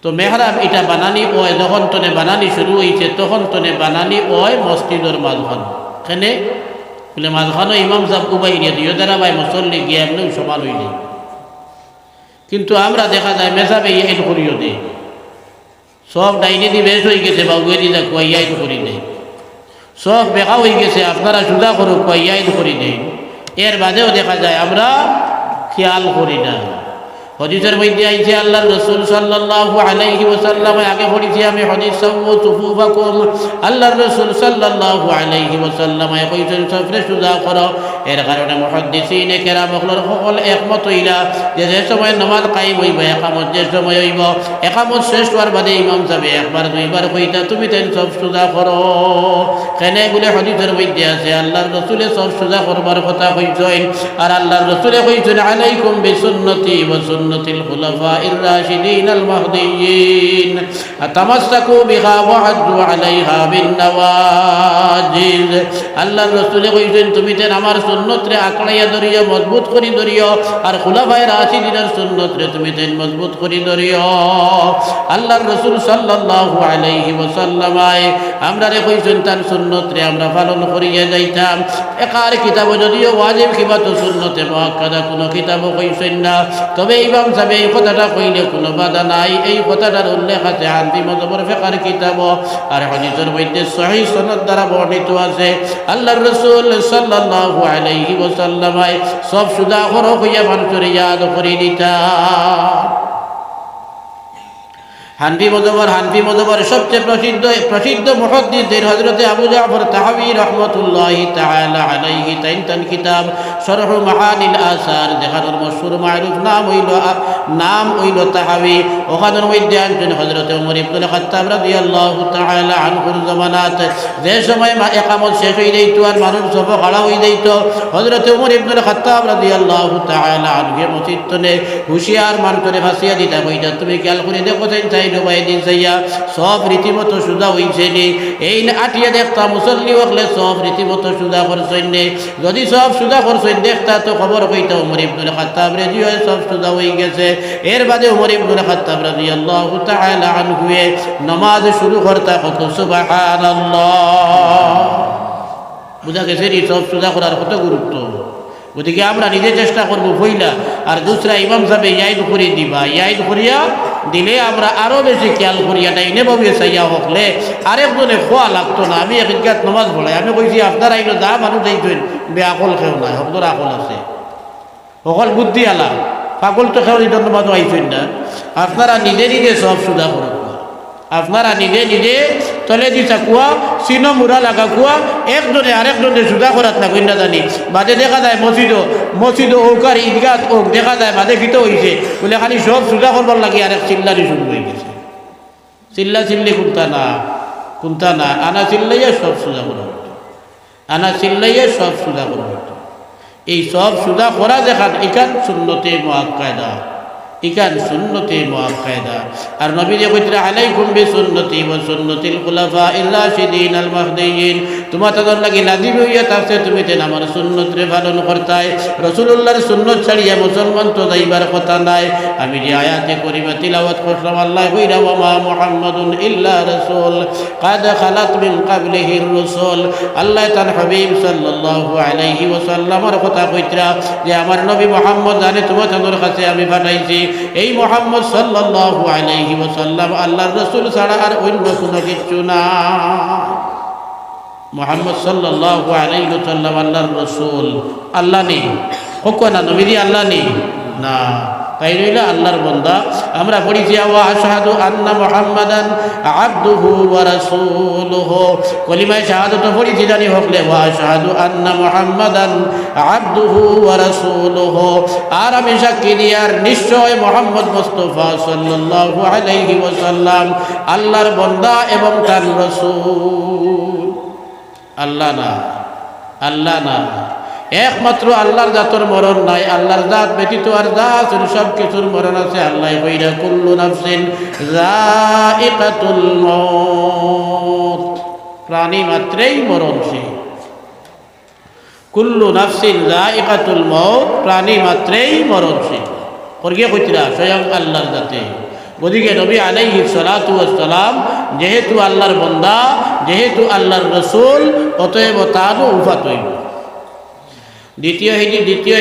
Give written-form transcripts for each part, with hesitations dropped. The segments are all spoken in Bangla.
তো মেহরাব এটা বানানি ওয় যখন তনে বানানি শুরু হয়েছে তখন তনে বানানি ওয় মসজিদের মাঝখান এখানে বলে মাঝখানে ইমাম সাহেব উবাই দিয়ে দিও যারা ভাই মুসল্লি গিয়ে এমনি সমান হইলে কিন্তু আমরা দেখা যায় মেসাবে ইয়াইট করিও দে সব ডাইনি দি বেশ হয়ে গেছে বা উয়ে দিয়ে কুয়া ইয়াইট করি দেয় সব বেকা হয়ে গেছে আপনারা সুদা করো কুয়া ইয়াইট করি দেয় এর বাদেও দেখা যায় আমরা খেয়াল করি না হদিসের মধ্যে আইছে আল্লাহর রাসূল সাল্লাল্লাহু আলাইহি ওয়াসাল্লাম আগে পড়েছি আমি হদিস সাওয়ু সুফুফাকুম আল্লাহর রাসূল সাল্লাল্লাহু আলাইহি ওয়াসাল্লাম কইছেন সফরে সুদা করো এর কারণে মুহাদ্দিসিনে কেরাম সকল একমত হইলা যে যে সময় নামাজ কায়েম হইবে ইকামত যে সময় হইব ইকামত শেষ হওয়ার বাদে ইমাম সাহেব একবার দুইবার কইতা তুমি তেন সব সুদা করো কেন বলে হদিসের মধ্যে আছে আল্লাহর রাসূলে সব সুদা করবার কথা কইছেন আর আল্লাহর রাসূলে কইছেন আলাইকুম বিসুন্নতি ওয়া সুন্নতিল খুলাফাইর রাশিদিন আল মাহদিয়িন তামাসসাকু বিহা ওয়া আদু আলাইহা বিন নওয়াজিজ আল্লাহর রাসূলে কইছেন তুমি তেন আমার সুন্নতরে আঁকড়াইয়া ধরিও মজবুত করি ধরিও আর খুলাফায়ে রাশিদিনের সুন্নতরে তুমি তেন মজবুত করি ধরিও আল্লাহর রাসূল সাল্লাল্লাহু আলাইহি ওয়াসাল্লাম আমরা রে কইছেন তার সুন্নতরে আমরা পালন করিয়া যাইতাম একার কিতাব যদিও ওয়াজিব কিবা তো সুন্নতে মুআক্কাদা কোনো কিতাবও কইছেন না তবে ইমাম সাহেব এই কথাটা কইলে কোনো বাধা নাই এই কথাটার উল্লেখ আছে হানফি মাযহাবের ফিকহের কিতাব আর হাদিসের মধ্যে সহিহ সনদ দ্বারা বর্ণিত আছে আল্লাহর রাসূল সাল্লাল্লাহু আলাইহি ওয়াসাল্লাম সব সুদা করো কইয়া মানুষের ইয়াদ করে দিতা হানফি মাযহাবের সবচেয়ে প্রসিদ্ধ মুহাদ্দিস হযরত আবু জাফর তাহাবী রাহমাতুল্লাহি তাআলা আলাইহি তাইন কিতাব শরহ মাআনিল আসার যেখানের মশহুর মারুফ নাম হইল তাহাবী ওখানের মধ্যে আনছেন হযরত ওমর ইবনে খাত্তাব রাদিয়াল্লাহু তাআলা আনহুর জামানাত যে সময় ইকামত শেষ হয়ে যাইত আর মানুষ সব খাড়া হয়ে যাইত হযরত ওমর ইবনে খাত্তাব রাদিয়াল্লাহু তাআলা আনহু মসজিদে হুশিয়ার মান করে ভাসিয়া দিতা কইতা তুমি খেয়াল করে দেখো তাই সব রীতিমতো সুদা হইছে নি এই আটিয়া দেখতা মুসল্লি হলে সব রীতিমতো সুদা করছেন নে যদি সব সুদা করছেন দেখতা তো খবর কইতা ওমর ইবনে খাত্তাব রাদিয়াল্লাহু সব সুদা হয়ে গেছে এর বাদে ওমর ইবনে খাত্তাব রাদিয়াল্লাহু তাআলা আনহু নামাজ শুরু করতা কত সুবহানাল্লাহ বুঝা গেছে নি সব সুদা করার কত গুরুত্ব ওদিকে আমরা নিজে চেষ্টা করবো পয়লা আর দুসরা ইমাম সাহেব ইয়াইদ করে দিবা ইয়াইদ করিয়া দিলে আমরা আরো বেশি খেয়াল করিয়া ডাইনে ভাবে চাইয়া হকলে আরেকজনে খোয়া লাগতো না আমি এখানকার নামাজ পড়াই আমি কইছি আপনার আইলো যা মানুষ এইছেন বেআকল খেও নাই সকলের আকল আছে সকল বুদ্ধি আলা পাগল তো খেও এই নামাজ আইছেন না আপনারা নিজে নিজে সব সুদা করুন আপনারা নিজে নিজে তলে দিছা কুয়া চিনো মুড়া লাগা কুয়া একজনে আরেকজনে সুদা করাত না কইনা জানি বাদে দেখা যায় মসজিদ ওকার ঈদগাহ ওক দেখা যায় বাদে ফিতো হইছে বলে খালি সব সুদা করবার লাগে আরেক চিল্লারি শুরু হয়ে গেছে চিল্লি কুন্তা না আনা চিল্লাইয়া সব সুদা করা হতো আনা চিল্লাইয়া সব সুদা করা হতো এই সব সুদা করা দেখান এখান সুন্নতে মুআক্কাদা ইকান সুন্নতে মুআক্কাদা আর নবী যে কইতরা আলাইকুম বিসুন্নতি ওয়া সুন্নতিল খুলাফাইর রাশিদিন আল মাহদিয়িন তোমাদের লাগি লাজিম হইয়া তাছে তুমি তেন আমার সুন্নতরে পালন করতাই রাসূলুল্লাহর সুন্নত ছাড়িয়া মুসলমান তো যাইবার কথা নাই আমি যে আয়াতে করিমা তিলাওয়াত করলাম আল্লাহ কইরা ওয়া মা মুহাম্মাদুন ইল্লা রাসূল قد خلت من قبله الرسل আল্লাহ তার হাবিব সাল্লাল্লাহু আলাইহি ওয়াসাল্লামের কথা কইতরা যে আমার নবী মুহাম্মদ জানে তোমাদের কাছে আমি পাঠাইছি এই মুহাম্মদ সাল্লাল্লাহু আলাইহি ওয়াসাল্লাম আল্লাহর রাসূল ছাড়া আর অন্য কোনো কিছু না মুহাম্মদ সাল্লাল্লাহু আলাইহি ওয়াসাল্লাম আল্লাহর রাসূল আল্লাহ নেই কোন নবী আল্লাহ নেই না তাই রইলা আল্লাহর বান্দা আমরা পড়িছি ওয়া আশহাদু আন্না মুহাম্মাদান আবদুহু ওয়া রাসূলুহু কলিমায়ে শাহাদাত পড়িছি জানি হকলে ওয়া আশহাদু আন্না মুহাম্মাদান আবদুহু ওয়া রাসূলুহু আর আমি সাক্ষী দিয়ার নিশ্চয় মুহাম্মদ মুস্তাফা সাল্লাল্লাহু আলাইহি ওয়াসাল্লাম আল্লাহর বান্দা এবং তার রাসূল আল্লাহ না একমাত্র আল্লাহর জাতর মরণ নাই আল্লাহর জাত ব্যতীত আর জাত সব কিছুর মরণ আছে আল্লাহ কইরা কুল্লু নাফসিন যায়িকাতুল মউত প্রাণী মাত্রেই মরণশীল কুল্লু নাফসিন যায়িকাতুল মউত প্রাণী মাত্রেই মরণশীল করগে কইতরা স্বয়ং আল্লাহর জাতে ওদিকে নবী আলাইহিস সালাতু ওয়াস সালাম যেহেতু আল্লাহর বান্দা, যেহেতু আল্লাহর রাসূল, অতএব তারও উফাত হইল। দ্বিতীয়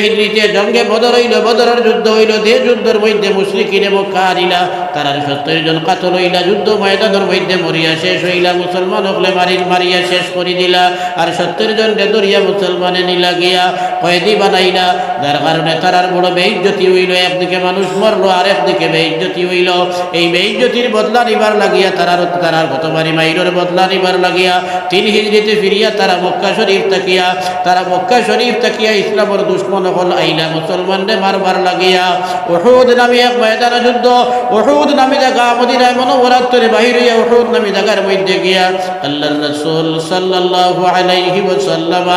হিজরিতে জঙ্গে বদর হইল, বদরের যুদ্ধ হইল। যে যুদ্ধের মধ্যে মুশরিকিনে মক্কা হারিলা, তারার 70 জন কাতল হইলা। যুদ্ধ ময়দানের মধ্যে মরিয়া শেষ হইলা, মুসলমান হকলে মারিয়া শেষ করে দিলা। আর 70 জন দরিয়া মুসলমানে নিলা গিয়া কয়েদি বানাইলা, যার কারণে তারার বড় বেইজ্জতি হইল। একদিকে মানুষ মরলো, আর একদিকে বেইজ্জতি হইল। এই বেইজ্জতির বদলা নিবার লাগিয়া তারার গতবারি মাইরের বদলা নিবার লাগিয়া 3 হিজরিতে ফিরিয়া তারা মক্কা শরীফ তাকিয়া ইসলামের দুশ্মন হল আইলা মুসলমানদের মারবার লাগিয়া উহুদ নামে এক ময়দান যুদ্ধ, উহুদ নামে জায়গা মদিনায় মনোবরাত্তরে বাহির হইয়া উহুদ নামে জায়গার মধ্যে গিয়া আল্লাহর রাসূল সাল্লাল্লাহু আলাইহি ওয়াসাল্লাম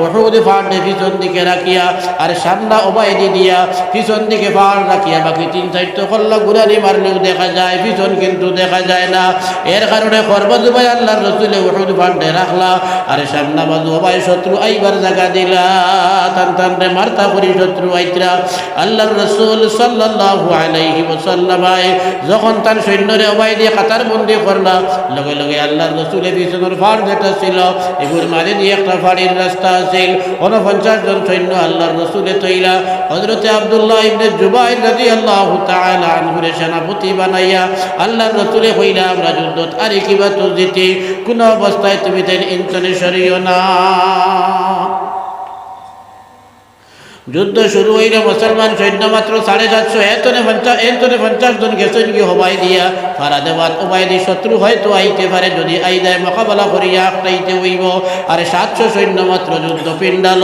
উহুদ ফাড়ে পিছন দিকে রাখিয়া আর সামনা ওবাইদি দিয়া পিছন দিকে ফাড় রাখিয়া বাকি 3-4 কল্লা গুরানি মারলেও দেখা যায়, পিছন কিন্তু দেখা যায় না। এর কারণে খরবাজু ভাই আল্লাহর রাসূলে উহুদ ফাড়ে রাখলা আর সামনা বাজু ভাই শত্রু আইবার জায়গা দিলা। তানরে মারতা করি শত্রু আইতরা। আল্লাহর রাসূল সাল্লাল্লাহু আলাইহি ওয়াসাল্লাম যখন তার সৈন্যরে অবাই দিয়ে কাতার বন্দি করলা, লগে লগে আল্লাহর রাসূলের পিছনের ফাড় যেটা ছিল এগুর মাঝে দিয়ে একটা ফাড়ির রাস্তা আছিল। 49 জন সৈন্য আল্লাহর রাসূলে তৈলা হযরতে আব্দুল্লাহ ইবনে জুবাইর রাদিয়াল্লাহু তাআলা আনহুর সেনাপতি বানাইয়া আল্লাহর রাসূলে কইলা, আমরা যুদ্ধত আর কিবা তো জিতি, কোন অবস্থায় তুমি তেন ইনতনে সরিও না। যুদ্ধ শুরু হইল, মুসলমান সৈন্য মাত্র 750, এতনে 50 জন গেছেন কি হবাই দিয়া ফারা দেওয়ার ওবাইদি শত্রু হয়তো আইতে পারে, যদি আই দেয় মোকাবেলা করিয়া আটটাইতে হইব। আর 700 সৈন্য মাত্র যুদ্ধ পিণ্ডাল।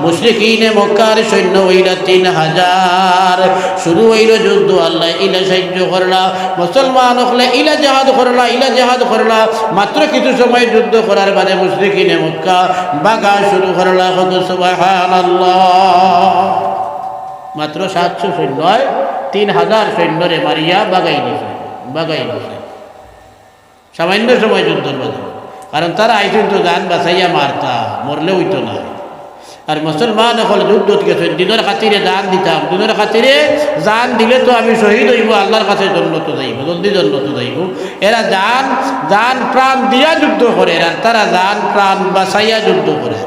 মুশরিকিনে মক্কার সৈন্য হইল 3000। শুরু হইল যুদ্ধ, আল্লাহ ইলা সাহায্য করলা, মুসলমান হলে ইলা জেহাদ করলা। মাত্র কিছু সময় যুদ্ধ করার বাদে মুশরিকিনে মক্কা বাগা শুরু করলা। সুবহানাল্লাহ। মাত্র 700 সৈন্য 3000 সৈন্যরে মারিয়া বাগাই নিছে। সামান্য সময় যুদ্ধের বাদে, কারণ তারা আইসেন তো জান বাঁচাইয়া মারতা, মরলে হইতো না। আর মুসলমান এখন যুদ্ধ গেছেন, দিনের খাতিরে জান দিতাম, দিনের খাতিরে জান দিলে তো আমি শহীদ হইব, আল্লাহর কাছে জন্নত যাইব, জলদি জন্নত যাইব। এরা জান প্রাণ দিয়া যুদ্ধ করে, আর তারা জান প্রাণ বাঁচাইয়া যুদ্ধ করে।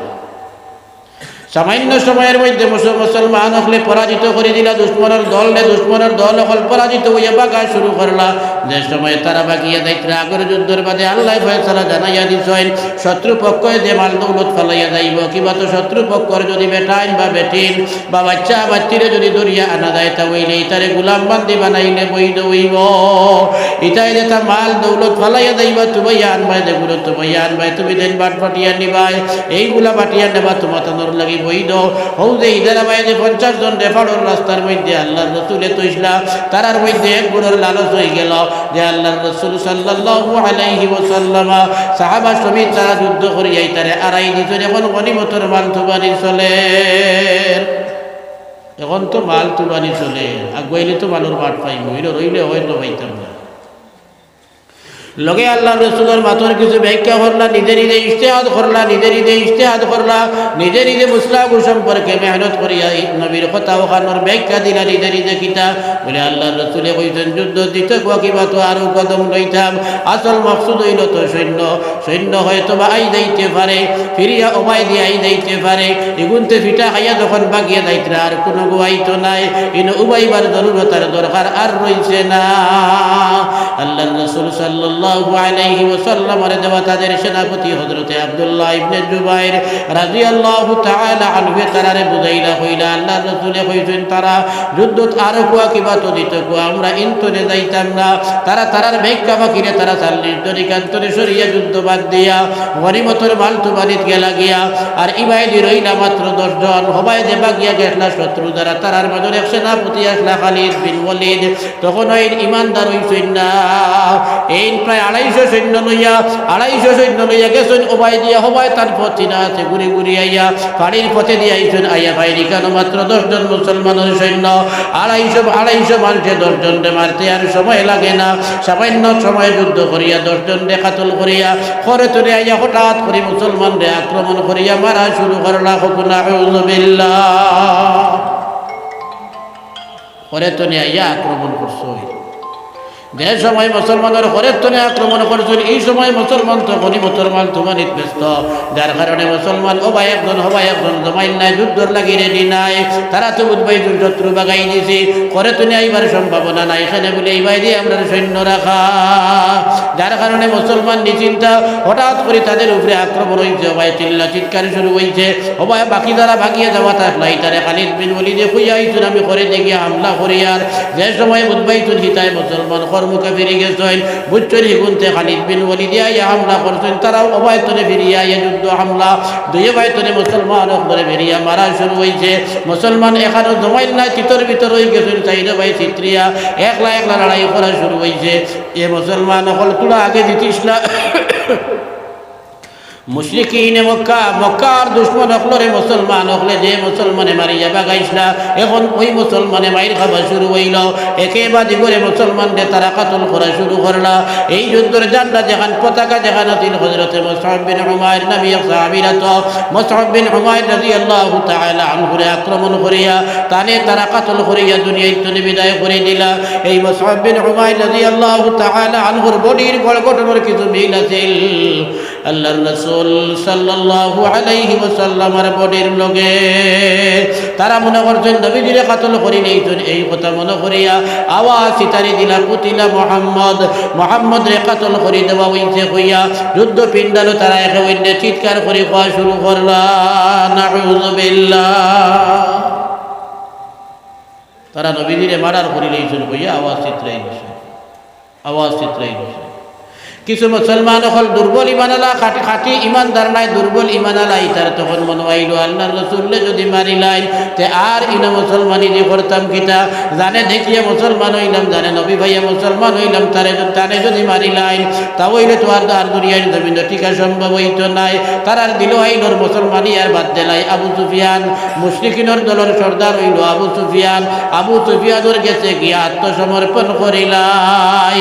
সামান্য সময়ের মধ্যে মুসলমান হলে পরাজিত করে দিলা দুশ্মনের দল হল পরাজিত হইয়া বাগা শুরু করলা। যে সময় তারা বাগিয়া যাইতরা আগের যুদ্ধের বাদে আল্লাহ ফয়সালা জানাইয়া দিছেন, শত্রু পক্ষ যে মাল দৌলত ফালাইয়া যাইব, কিবা তো শত্রু পক্ষর যদি বেটাইন বা বেটিন বা বাচ্চিরে যদি দরিয়া আনা যায়, তা হইলে ইতারে গুলাম বান্দি বানাইলে বৈধ হইব। ইতাই যেটা মাল দৌলত ফালাইয়া যাইবা, তুমি আনবাই যেগুলো তুমি আনবাই, তুমি দেন বাট পাটিয়া নিবাই, এইগুলা বাটিয়া নেবা তোমার তানোর লাগি বৈধ। হৌ যে ইদারা বাইরে 50 জন রেফাড়োর রাস্তার মধ্যে আল্লাহর রাসূলে তৈসলা, তারার মধ্যে এক গুণের লালচ হয়ে গেল যে আল্লাহর রাসূল সাল্লাল্লাহু আলাইহি ওয়াসাল্লাম সাহাবা সমেত তারা যুদ্ধ করিয়াই তারে আড়াই দিতেন। এখন গনিমতের মাল তুবানি চলে, এখন তো মাল তুবানি চলে। আগুয়াইলে তো মালের বাট পাইব, রইলে হয়তো পাইতাম না। লগে আল্লাহ রসুলের মাতর কিছু ব্যাখ্যা করলা, নিজে ইজতিহাদ করলা, নিজে মুসলাক সম্পর্কে মেহনত করিয়া নবীর কথা ওখানোর ব্যাখ্যা দিলা নিজে কিতা বলে আল্লাহ রসুলে কইছেন, যুদ্ধ দিতে কিবা তো আরো কদম লইতাম। আসল মকসুদ হইল তো সৈন্য হয়তো বা আই যাইতে পারে, ফিরিয়া ওবাই দিয়ে আই যাইতে পারে। এগুনতে ফিটা খাইয়া যখন বাগিয়া যাইতরা আর কোনো গোয়াইতো নাই, ইন উবাইবার জরুরতার দরকার আর রইছে না। আল্লাহ রসুল সাল্লাল্লাহু আলাইহি ওয়াসাল্লামের দেওয়া তাদের সেনাপতি হযরতে আব্দুল্লাহ ইবনে জুবাইর রাদিয়াল্লাহু তাআলা আনহু তারারে বুঝাইলা হইলা, আল্লাহর রাসূলে কইছেন তারা যুদ্ধত আরো কোয়া কিবা তো দিত কোয়া, আমরা ইনতনে যাইতাম না। তারার ব্যাখ্যা বাকিরে তারা 40 জন একান্তরে সরিয়া যুদ্ধ বাদ দিয়া গনিমতের মাল তুবানিত গেলা গিয়া। আর ইবাইদি রইলা মাত্র 10 জন। হবাই যে বাগিয়া গেছলা শত্রু দ্বারা, তারার মাঝে এক সেনাপতি আসলা খালিদ বিন ওয়ালিদ। তখন ওই ইমানদার হইছেন না, এই প্রায় 250 সৈন্য লইয়া গেছেন ওবাই দিয়া। হবাই তার পথে না আছে ঘুরি আইয়া পাড়ির পথে দিয়ে আইছেন। আইয়া বাইরে কেন মাত্র 10 জন মুসলমানের সৈন্য, 250 মানুষে 10 জনকে মারতে আর সময় লাগে না। সামান্য সময় যুদ্ধ করিয়া 10 জন কাতল করিয়া করে তুলে আইয়া হঠাৎ করে মুসলমানদের আক্রমণ করিয়া মারা শুরু করলা। নাউযু বিল্লাহ, করে তুলে আইয়া আক্রমণ করছো। যে সময় মুসলমানের ঘরের তনে আক্রমণ করছেন এই সময় মুসলমান তখনই মুসলমান তোমানিত ব্যস্ত, যার কারণে মুসলমান হবাই একজন জমাইল নাই, যুদ্ধর লাগি রেডি নাই। তারা তো উদ্বাই শত্রু বাগাই দিছে, ঘরে তনে আইবার সম্ভাবনা নাই, এখানে বলে এইবাই দিয়ে আমরা সৈন্য রাখা, যার কারণে মুসলমান নিশ্চিন্তা। হঠাৎ করে তাদের উপরে আক্রমণ হয়েছে, হবাই চিল্লা চিৎকার শুরু হয়েছে। হবাই বাকি যারা ভাগিয়ে যাওয়া থাকলাই তারা খালিদ বিন ওয়ালিদ খুঁজে আইতুন আমি ঘরে দেখিয়া হামলা করি। আর যে সময় উদ্বাইতুন হিতায় মুসলমান মুখে ফিরে গেছেন, বুঝছেন হিগুনতে খালিদ বিন ওয়ালিদ ইয়া হামলা করছেন। তারাও অবায়তনে ফিরিয়া ইয়া যুদ্ধ হামলা দুই বায়তনে মুসলমান ধরে ফিরিয়া মারা শুরু হয়েছে। মুসলমান এখানে জমাইল নাই, তিতর ভিতর হয়ে গেছেন। চাইলে ভাই চিত্রিয়া একলা একলা লড়াই করা শুরু হয়েছে। এ মুসলমান হল তোরা আগে দিতিস না। মুশরিকিনে মক্কার দুশ্মন হকলরে মুসলমান হকলে যে মুসলমানে মারিয়া বাগাইছিল, এখন ওই মুসলমানে মাইর খাওয়া শুরু হইল। একেবারে করে মুসলমানদের তারা কাতল করা শুরু করলা। এই যুদ্ধের জান্ডা যেখান পতাকা যেখান আছিল হযরতে মুসআব বিন উমাইর নামী এক সাহাবীরা, তো মুসআব বিন উমাইর রাদিয়াল্লাহু তাআলা আনহুরে আক্রমণ করিয়া তানে তারা কাতল করিয়া দুনিয়ায় তুলে বিদায় করে দিলা। এই মুসআব বিন উমাইর রাদিয়াল্লাহু তাআলা আনহুর বডির গঠনের কিছু মিল আছিল আল্লাহর রাসূল সাল্লাল্লাহু আলাইহি ওয়াসাল্লামের বডির লগে। তারা মনে করছেন নবীজিরে কাতল করি নেইছেন, এই কথা মনে করিয়া আওয়াজ সিতারি দিলা কুতিলা মুহাম্মদ রে কাতল করি দেওয়া হইছে কইয়া যুদ্ধ পিণ্ডালো। তারা একে অন্য চিৎকার করে খাওয়া শুরু করলা, নাউযু বিল্লাহ। তারা নবীজিরে মারার করি নেইছেন কইয়া আওয়াজ চিত্রাই দিছে। কিছু মুসলমান হল দুর্বল ইমানালা, খাটি ইমানদার নাই, দুর্বল ইমানালা। ইতার তখন মনে হইল আল্লাহর রাসূলকে যদি মারিলাই তে আর ইনা মুসলমানি যে করতাম কিতা, জানে দেখিয়া মুসলমান হইলাম, জানে নবী ভাইয়া মুসলমান হইলাম, তারে যদি মারিলাই তা হইলে তো আর দুনিয়ার জমিন টিকা সম্ভব হইত নাই। তারার দিল আইনর মুসলমানি আর বাদ দিলাই। আবু সুফিয়ান মুশরিকিনের দলের সর্দার হইল আবু সুফিয়ানের গেছে গিয়া আত্মসমর্পণ করিলাই।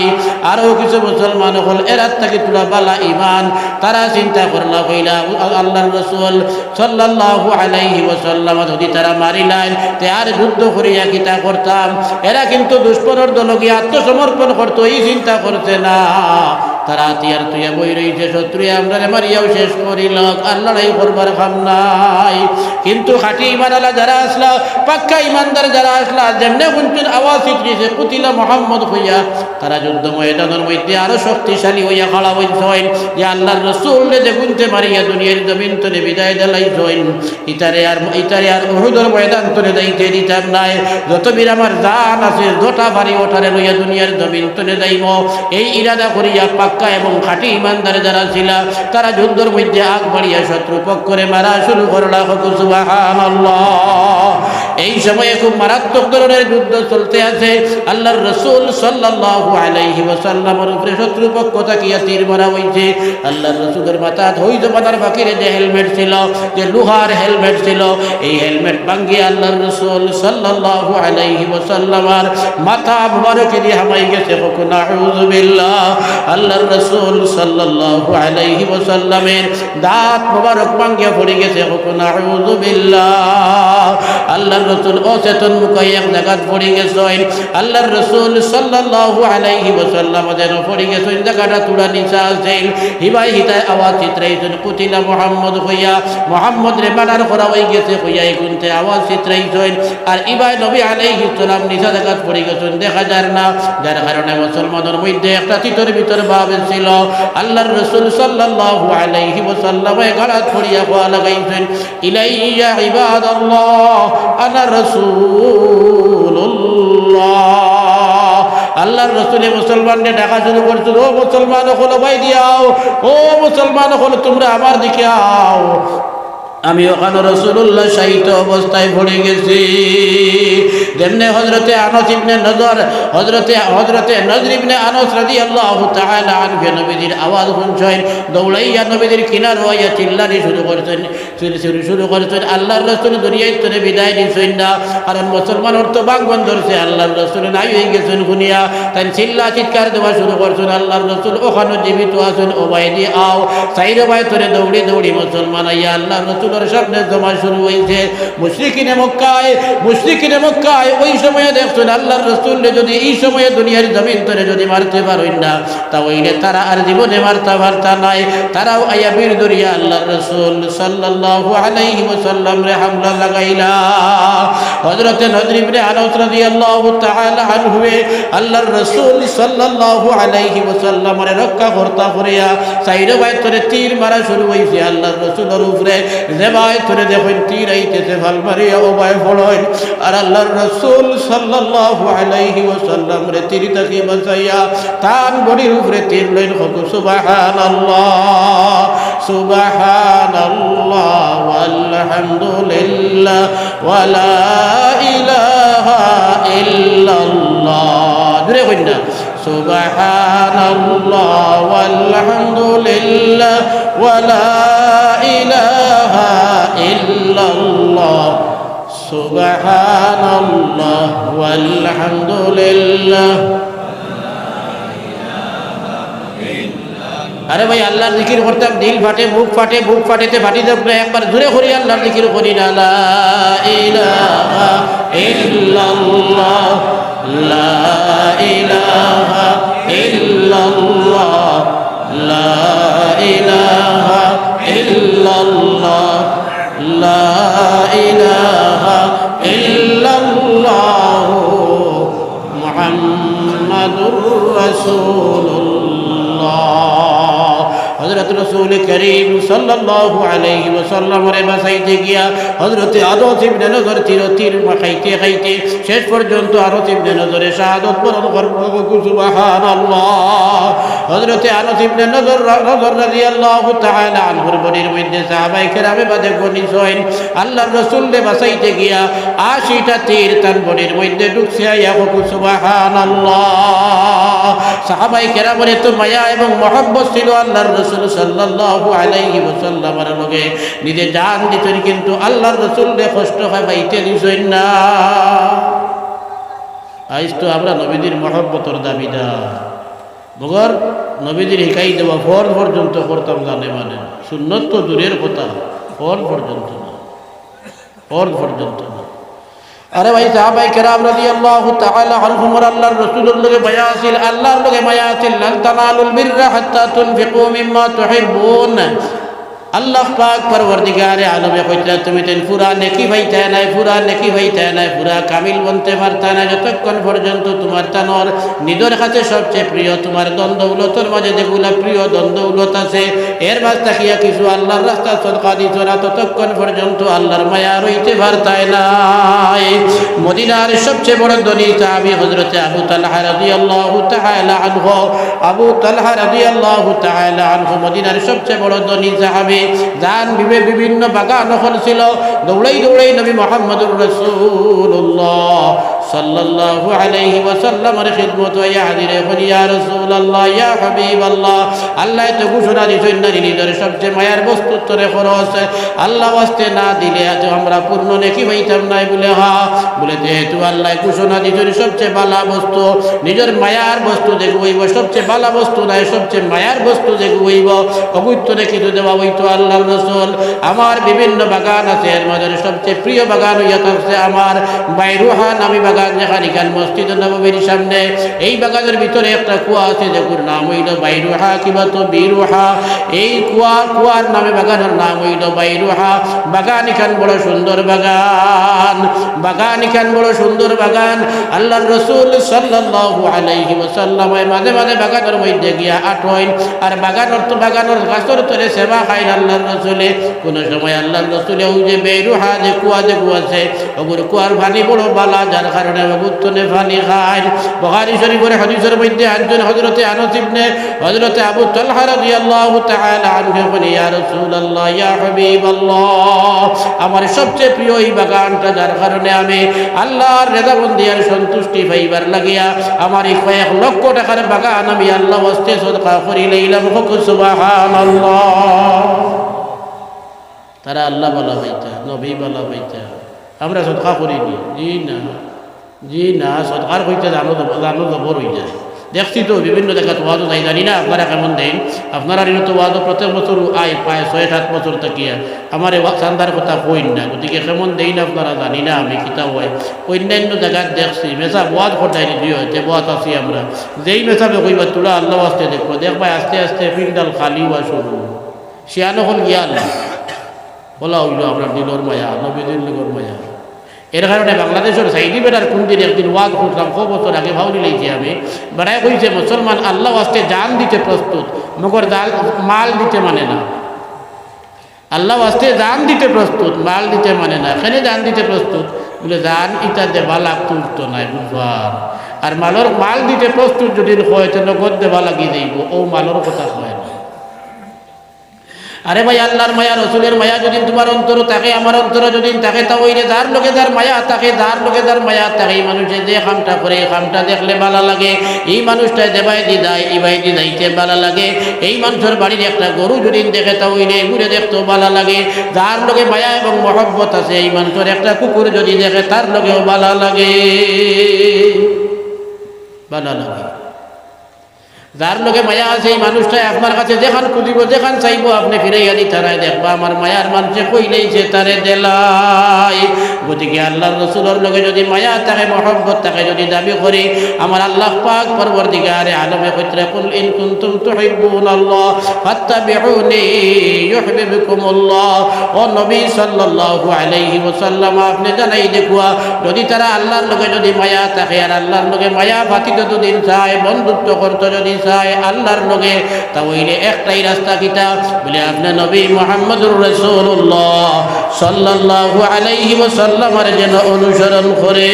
আরও কিছু মুসলমান হল এরাত থেকে তুলা বালা ইমান, তারা চিন্তা করলা কইলা আল্লাহর রাসূল সাল্লাল্লাহু আলাইহি ওয়াসাল্লাম যদি তারা মারিলেন তে আর যুদ্ধ করিয়া কিতা করতাম। এরা কিন্তু দুশ্মনের দল গিয়ে আত্মসমর্পণ করতো, এই চিন্তা করছে না। তারা তিয়ার তুইয়া বই রয়েছে, শত্রুয়ে আমরা মারিয়াও শেষ করিল, আর লড়াই করবার খাম নাই। কিন্তু খাঁটি ইমানওয়ালা যারা আসলা, পাক্কা ইমানদার যারা আসলা, যেমনে শুনছেন আওয়াজ চিত্রিছে কুতিলা মুহাম্মদ হইয়া, তারা যুদ্ধ ময়দানের মধ্যে আরো শক্তিশালী হইয়া খাড়া হইছেন যে আল্লাহর রাসূলকে যে গুনতে মারিয়া দুনিয়ার জমিন তলে বিদায় দিলাইছেন। ইতারে আর উহুদের ময়দান তলে যাইতে দিতাম নাই। যত বীর আমার জান আছে জোটা বাড়ি ওঠারে লইয়া দুনিয়ার জমিন তলে যাইব, এই ইরাদা করিয়া পাক্কা এবং খাঁটি ইমানদার যারা ছিল তারা যুদ্ধের মধ্যে আগ বাড়িয়া শত্রু পক্ষরে মারা শুরু করলা। সুবহানাল্লাহ। এই সময়ে খুব মারাত্মক ধরনের যুদ্ধ চলতে আছে। আল্লাহর রাসূল সাল্লাল্লাহু আলাইহি ওয়াসাল্লামের উপরে শত্রু পক্ষ তাকিয়া তীর মারা হইছে। আল্লাহর রাসূলের মাথা হইজ বানার বাকিরে যে হেলমেট ছিল, যে লোহার হেলমেট ছিল, এই হেলমেট ভাঙ্গিয়া আল্লাহর রাসূল সাল্লাল্লাহু আলাইহি ওয়াসাল্লামের মাথা মুবারকে দিয়ে হামাই গেছে। নাউযু বিল্লাহ। আল্লাহর রাসূল সাল্লাল্লাহু আলাইহি ওয়াসাল্লামের দাঁত মুবারক ভাঙ্গিয়া পড়ে গেছে। নাউযু বিল্লাহ। আল্লাহর রাসূল অচেতন মুখে এক জায়গায় পড়ে গেছেন। আল্লাহর রাসূল সাল্লাল্লাহু আলাইহি ওয়াসাল্লাম যেন পড়ে গেছেন, জায়গাটা তুলা নিচা আছেন। হিবাই হিতায় আওয়াজ চিত্রাইছেন কুতিলা মুহাম্মদ হইয়া, মুহাম্মদ রে মারার করা হয়ে গেছে হইয়া এগুনতে আওয়াজ চিত্রাইছেন। আর ইবাই নবী আলাইহিস সালাম নিচা জায়গায় পড়ে গেছেন, দেখা যায় না। যার কারণে মুসলমানের মধ্যে একটা তিতর ভিতর ভাব ছিল। আল্লাহর রাসূল সাল্লাল্লাহু আলাইহি ওয়াসাল্লাম গাড়াত পড়িয়া কোয়া লাগাইছেন, ইলাইয়া ইবাদাল্লাহ আনা রাসূলুল্লাহ। আল্লাহর রাসূলে মুসলমানদের ডাকা শুরু করছিল, ও মুসলমান হলো ভাই দিয়াও, ও মুসলমান হলো তোমরা আমার দিকে আও। আমি ওখানে রাসূলুল্লাহ শাহিত অবস্থায় পড়ে গেছি। যেমনে হযরতে আনাস ইবনে নজর, হযরতে নজর ইবনে আনাস রাদিয়াল্লাহু তাআলা আনহু নবীজির আওয়াজ শুনছেন, দৌড়াইয়া নবীজির কিনার হইয়া চিল্লানি শুরু করছেন। আল্লাহর রাসূল দুনিয়ায় থেকে বিদায় দিছেন না, কারণ মুসলমানের তো বাগবান ধরছে। আল্লাহর রাসূল নাই হয়ে গেছেন শুনিয়া তাই চিল্লা চিৎকার দেওয়া শুরু করছেন। আল্লাহর রাসূল ওখানে জীবিত আছেন, ও ভাই দি আও। সাইরে ভাই তোরে দৌড়ি মুসলমান আইয়া আল্লাহর রাসূল রসুলের সামনে জমা শুরু হয়েছে। মুশরিকিনে মক্কায় ওই সময়ে দেখছেন আল্লাহর রসুলকে যদি এই সময়ে দুনিয়ার জমিন ধরে যদি মারতে পারেন না, তাহলে তারা আর জীবনে মারতা নাই। তারাও আয়া বীর দরিয়া আল্লাহর রসুল সাল্লাল্লাহু আলাইহি ওয়াসাল্লাম রে হামলা লাগাইলা। হযরত নদর ইবনে আনাস রাদিয়াল্লাহু তাআলা আনহু আল্লাহর রাসূল সাল্লাল্লাহু আলাইহি ওয়াসাল্লাম রে রক্ষা করতা করিয়া সাইরে বাইতরে তীর মারা শুরু হইছে আল্লাহর রাসূলের উপরে। যে বাইতরে দেখেন তীর আইতেছে ভাল মারিয়া ও বাই ফড়য়, আর আল্লাহর রাসূল সাল্লাল্লাহু আলাইহি ওয়াসাল্লাম রে তীর থেকে বাঁচাইয়া তার বডির উপরে তীর লইন। সুবহানাল্লাহ সুবহানাল্লাহ ওয়ালহামদুলিল্লাহ ওয়ালা ইলাহা ইল্লাল্লাহ। জোরে কইন না, সুবহানাল্লাহ ওয়ালহামদুলিল্লাহ ওয়ালা ইলাহা ইল্লাল্লাহ, সুবহানাল্লাহ ওয়ালহামদুলিল্লাহ। আরে ভাই আল্লাহর জিকির করতাম, দিল ফাটে, বুক ফাটেতে ফাটি যাব না। একবার জোরে করি আল্লাহর জিকির করি না, লা ইলাহা ইল্লাল্লাহ লা ইলাহা ইল্লাল্লাহ লা ইলাহা ইল্লাল্লাহ লা ইলাহা ইল্লাল্লাহ মুহাম্মাদুর রাসূলুল্লাহ। হযরত রাসূল করিম সাল্লাল্লাহু আলাইহি ওয়াসাল্লামের বাসাইতে গিয়া হযরত আনাস ইবনে নজর তীর খাইতে শেষ পর্যন্ত আনাস ইবনে নজরের শাহাদাত বরণ করলেন। সুবহানাল্লাহ। হযরত আনাস ইবনে নজর রাদিয়াল্লাহু তাআলা আনহুর বনির মধ্যে সাহাবায়ে কেরামে বাদে গনিত হইন আল্লাহর রাসূলকে বাসাইতে গিয়া 80টা তীর তার বনির মধ্যে ঢুকছে। ইয়া সুবহানাল্লাহ। সাহাবায়ে কেরামের এত মায়া এবং মহব্বত ছিল আল্লাহর রাসূল সাল্লাল্লাহু আলাইহি ওয়াসাল্লামের লগে নিজে জান দিতেন, কিন্তু আল্লাহর রাসূলকে কষ্ট পাইতে দিছেন না। আজ তো আমরা নবীদের মহব্বতের দাবিদার, মগর নবীদের হিকাই দেওয়া ফরজ পর্যন্ত করতাম জানে মানে, সুন্নত তো দূরের কথা, ফরজ পর্যন্ত না। আরে ভাই সাহাবায়ে কেরাম রাদিয়াল্লাহু তাআলা আনহুম আল্লাহর রাসূলের লগে মায়া আছিল, আল্লাহর লগে মায়া আছিল। লান তানালুল বিররা হাত্তা তুনফিকু মিম্মা তুহিব্বুন। আল্লাহ পাক পরওয়ারদিগারে আলমে কইতা তুমি তেন পুরা নেকি ভাইতা নাই, পুরা কামিল বনতে পারতা না যতক্ষণ পর্যন্ত তোমার তানর নিজের কাছে সবচেয়ে প্রিয় তোমার দন্দৌলতর মাঝে যেগুলা প্রিয় দন্দৌলত আছে এর মাঝ তাকিয়া কিছু আল্লাহর রাস্তা সদকা দিত না, ততক্ষণ পর্যন্ত আল্লাহর মায়া রইতে পারতায় নাই। মদিনার সবচেয়ে বড় ধনী সাহাবী হযরত আবু তালহা রাদিয়াল্লাহু তাআলা আনহু মদিনার সবচেয়ে বড় ধনী সাহাবী। জান বিভিন্ন বাগান ছিল, দৌড়াই নবী মুহাম্মদুর রাসূলুল্লাহ সাল্লাল্লাহু আলাইহি ওয়াসাল্লামের খিদমত ইয়া হাজিরে হল ইয়া রাসূলুল্লাহ ইয়া হাবিবাল্লাহ। আল্লাহ তো ঘোষণা দিয়েছেন না নিজের সবচেয়ে মায়ার বস্তু তোরে খরচ, আল্লাহ ওয়াস্তে না দিলে আজ আমরা পূর্ণ নেকি পাইতাম নাই বলে বলে যেহেতু আল্লাহ ঘোষণা দিয়েছেন সবচেয়ে ভালো বস্তু নিজের মায়ার বস্তু দেখবইব, সবচেয়ে ভালো বস্তু নাই সবচেয়ে মায়ার বস্তু দেখবইব, পবিত্র নেকি তো দেওয়া হইতো আল্লাহর রাসূল। আমার বিভিন্ন বাগান আছে, এর মধ্যে সবচেয়ে প্রিয় বাগান হইয়া থাকছে আমার বাইরুহা নামী বাগান, যেখানে মসজিদ নববীর সামনে। এই বাগানের ভিতরে একটা কুয়া আছে, যেগুর নাম হইল বাইরুহা কিংবা তো বিরুহা। এই কুয়ার নামে বাগানের নাম হইল বাইরুহা। বাগান এখান বড় সুন্দর বাগান। আল্লাহর রাসূল সাল্লাল্লাহু আলাইহি ওয়াসাল্লাম মাঝে বাগানের মধ্যে গিয়া আটইন, আর বাগানের গাছের তলে সেবা খাইন আল্লাহর রাসূলে। কোন সময় আল্লাহর রাসূলে ওই যে বাইরুহা যে কুয়া আছে ওগুর কুয়ার পানি বড় বালা, যার কারণে উত্তনে পানি খায়। বুখারী শরীফের হাদিসের মধ্যে একজন হযরতে আনাস ইবনে হযরতে আবু তালহা রাদিয়াল্লাহু তাআলা আনহু বলেন ইয়া রাসূলুল্লাহ ইয়া হাবিবাল্লাহ, আমার সবচেয়ে প্রিয় এই বাগানটা, যার কারণে আমি আল্লাহর রেজামন্দি আর সন্তুষ্টি পাইবার লাগিয়া আমার এই কয়েক লক্ষ টাকার বাগান আমি আল্লাহ ওয়াস্তে সদকা করি লইলাম। সুবহানাল্লাহ। তারা আল্লাহ বলা হইতা, নবী বলা হইতা, আমরা সদকা করিনি। জি না, সদকার হইতে জানো জবর হয়ে যায়। দেখছি তো বিভিন্ন জায়গায় ওয়াজও যাই, জানি না আপনারা কেমন দেন। আপনারা তো ওয়াজও প্রত্যেক বছর আয় পায় 6-7 বছর থাকিয়া আমার চান্দার কথা কইন না, গতিকে কেমন দেই না আপনারা জানি না। আমি কিতাব হয় অন্যান্য জায়গায় দেখছি মেসা ওয়াজ ঘটাই দিয়ে হয়েছে ওয়াজ আছি আমরা, যেই মেসাবে কইবা তোরা আল্লাহ আসতে দেখবো, দেখবা আস্তে আস্তে ফিল্ডাল খালি হওয়া শুরু, শিয়ানো হল গিয়া না বলা হইল আমরা দিলর মায়া, নবীদের লিগর মায়া। এর কারণে বাংলাদেশের সাইডি বেটার কোন দিন একদিন ওয়াজ করলাম, ক বছর আগে ভাবলি লেগেছি আমি, বেড়ায় কইছে মুসলমান আল্লাহ আসতে জান দিতে প্রস্তুত, মগর মাল দিতে মানে না। আল্লাহ আসতে জান দিতে প্রস্তুত, মাল দিতে মানে না। এখানে জান দিতে প্রস্তুত বলে জান ইটা দেবা লাগতো উঠতো নাই বুঝবার, আর মাল দিতে প্রস্তুত যদি হয় তো নগদ দেবা লাগি যাইব, ও মালর কথা হয় না। আরে ভাই আল্লাহর মায়া রসুলের মায়া যদি তোমার অন্তর থাকে, আমার অন্তর যদি থাকে, তা ওই যার লোকে যার মায়া থাকে, যার লোকে যার মায়া থাকে, এই মানুষের যে কামটা করে এই কামটা দেখলে ভালো লাগে, এই মানুষটা দেবাই দি দেয় এই ভাই দি যাইতে ভালো লাগে। এই মানুষের বাড়ির একটা গরু যদি দেখে তা ওইলে ঘুরে দেখতেও ভালো লাগে। যার লোকে মায়া এবং মহব্বত আছে, এই মানুষের একটা কুকুর যদি দেখে তার লোকেও ভালো লাগে, ভালো লাগে। যার লোকে মায়া আছে এই মানুষটাই আপনার কাছে যেখান খুঁজিব যেখান চাইব আপনি ফিরাইয়া দিতে নাই, দেখবা আমার মায়ার মানুষে কইলেই যে তারে দেলাই। গতিকে আল্লাহর রাসূলের লোকে যদি মায়া থাকে, মহব্বত থাকে, যদি দাবি করি, আমার আল্লাহ পাক পরবর্তীকারে আলমে কইতরা কুল ইন কুনতুম তুহিব্বুনাল্লাহ ফাত্তাবিউনি ইউহিব্বুকুমুল্লাহ। ও নবী সাল্লাল্লাহু আলাইহি ওয়াসাল্লাম আপনি জানাই দেখুয়া, যদি তারা আল্লাহর লোকে যদি মায়া থাকে আর আল্লাহর লোকে মায়া ভাতিত যদি চায়, বন্ধুত্ব করতে যদি আল্লাহর লগে, তা হইলে একটাই রাস্তা কিতা বলে আপনি নবী মুহাম্মদুর রাসূলুল্লাহ সাল্লাল্লাহু আলাইহি ওয়াসাল্লামের যেন অনুসরণ করে।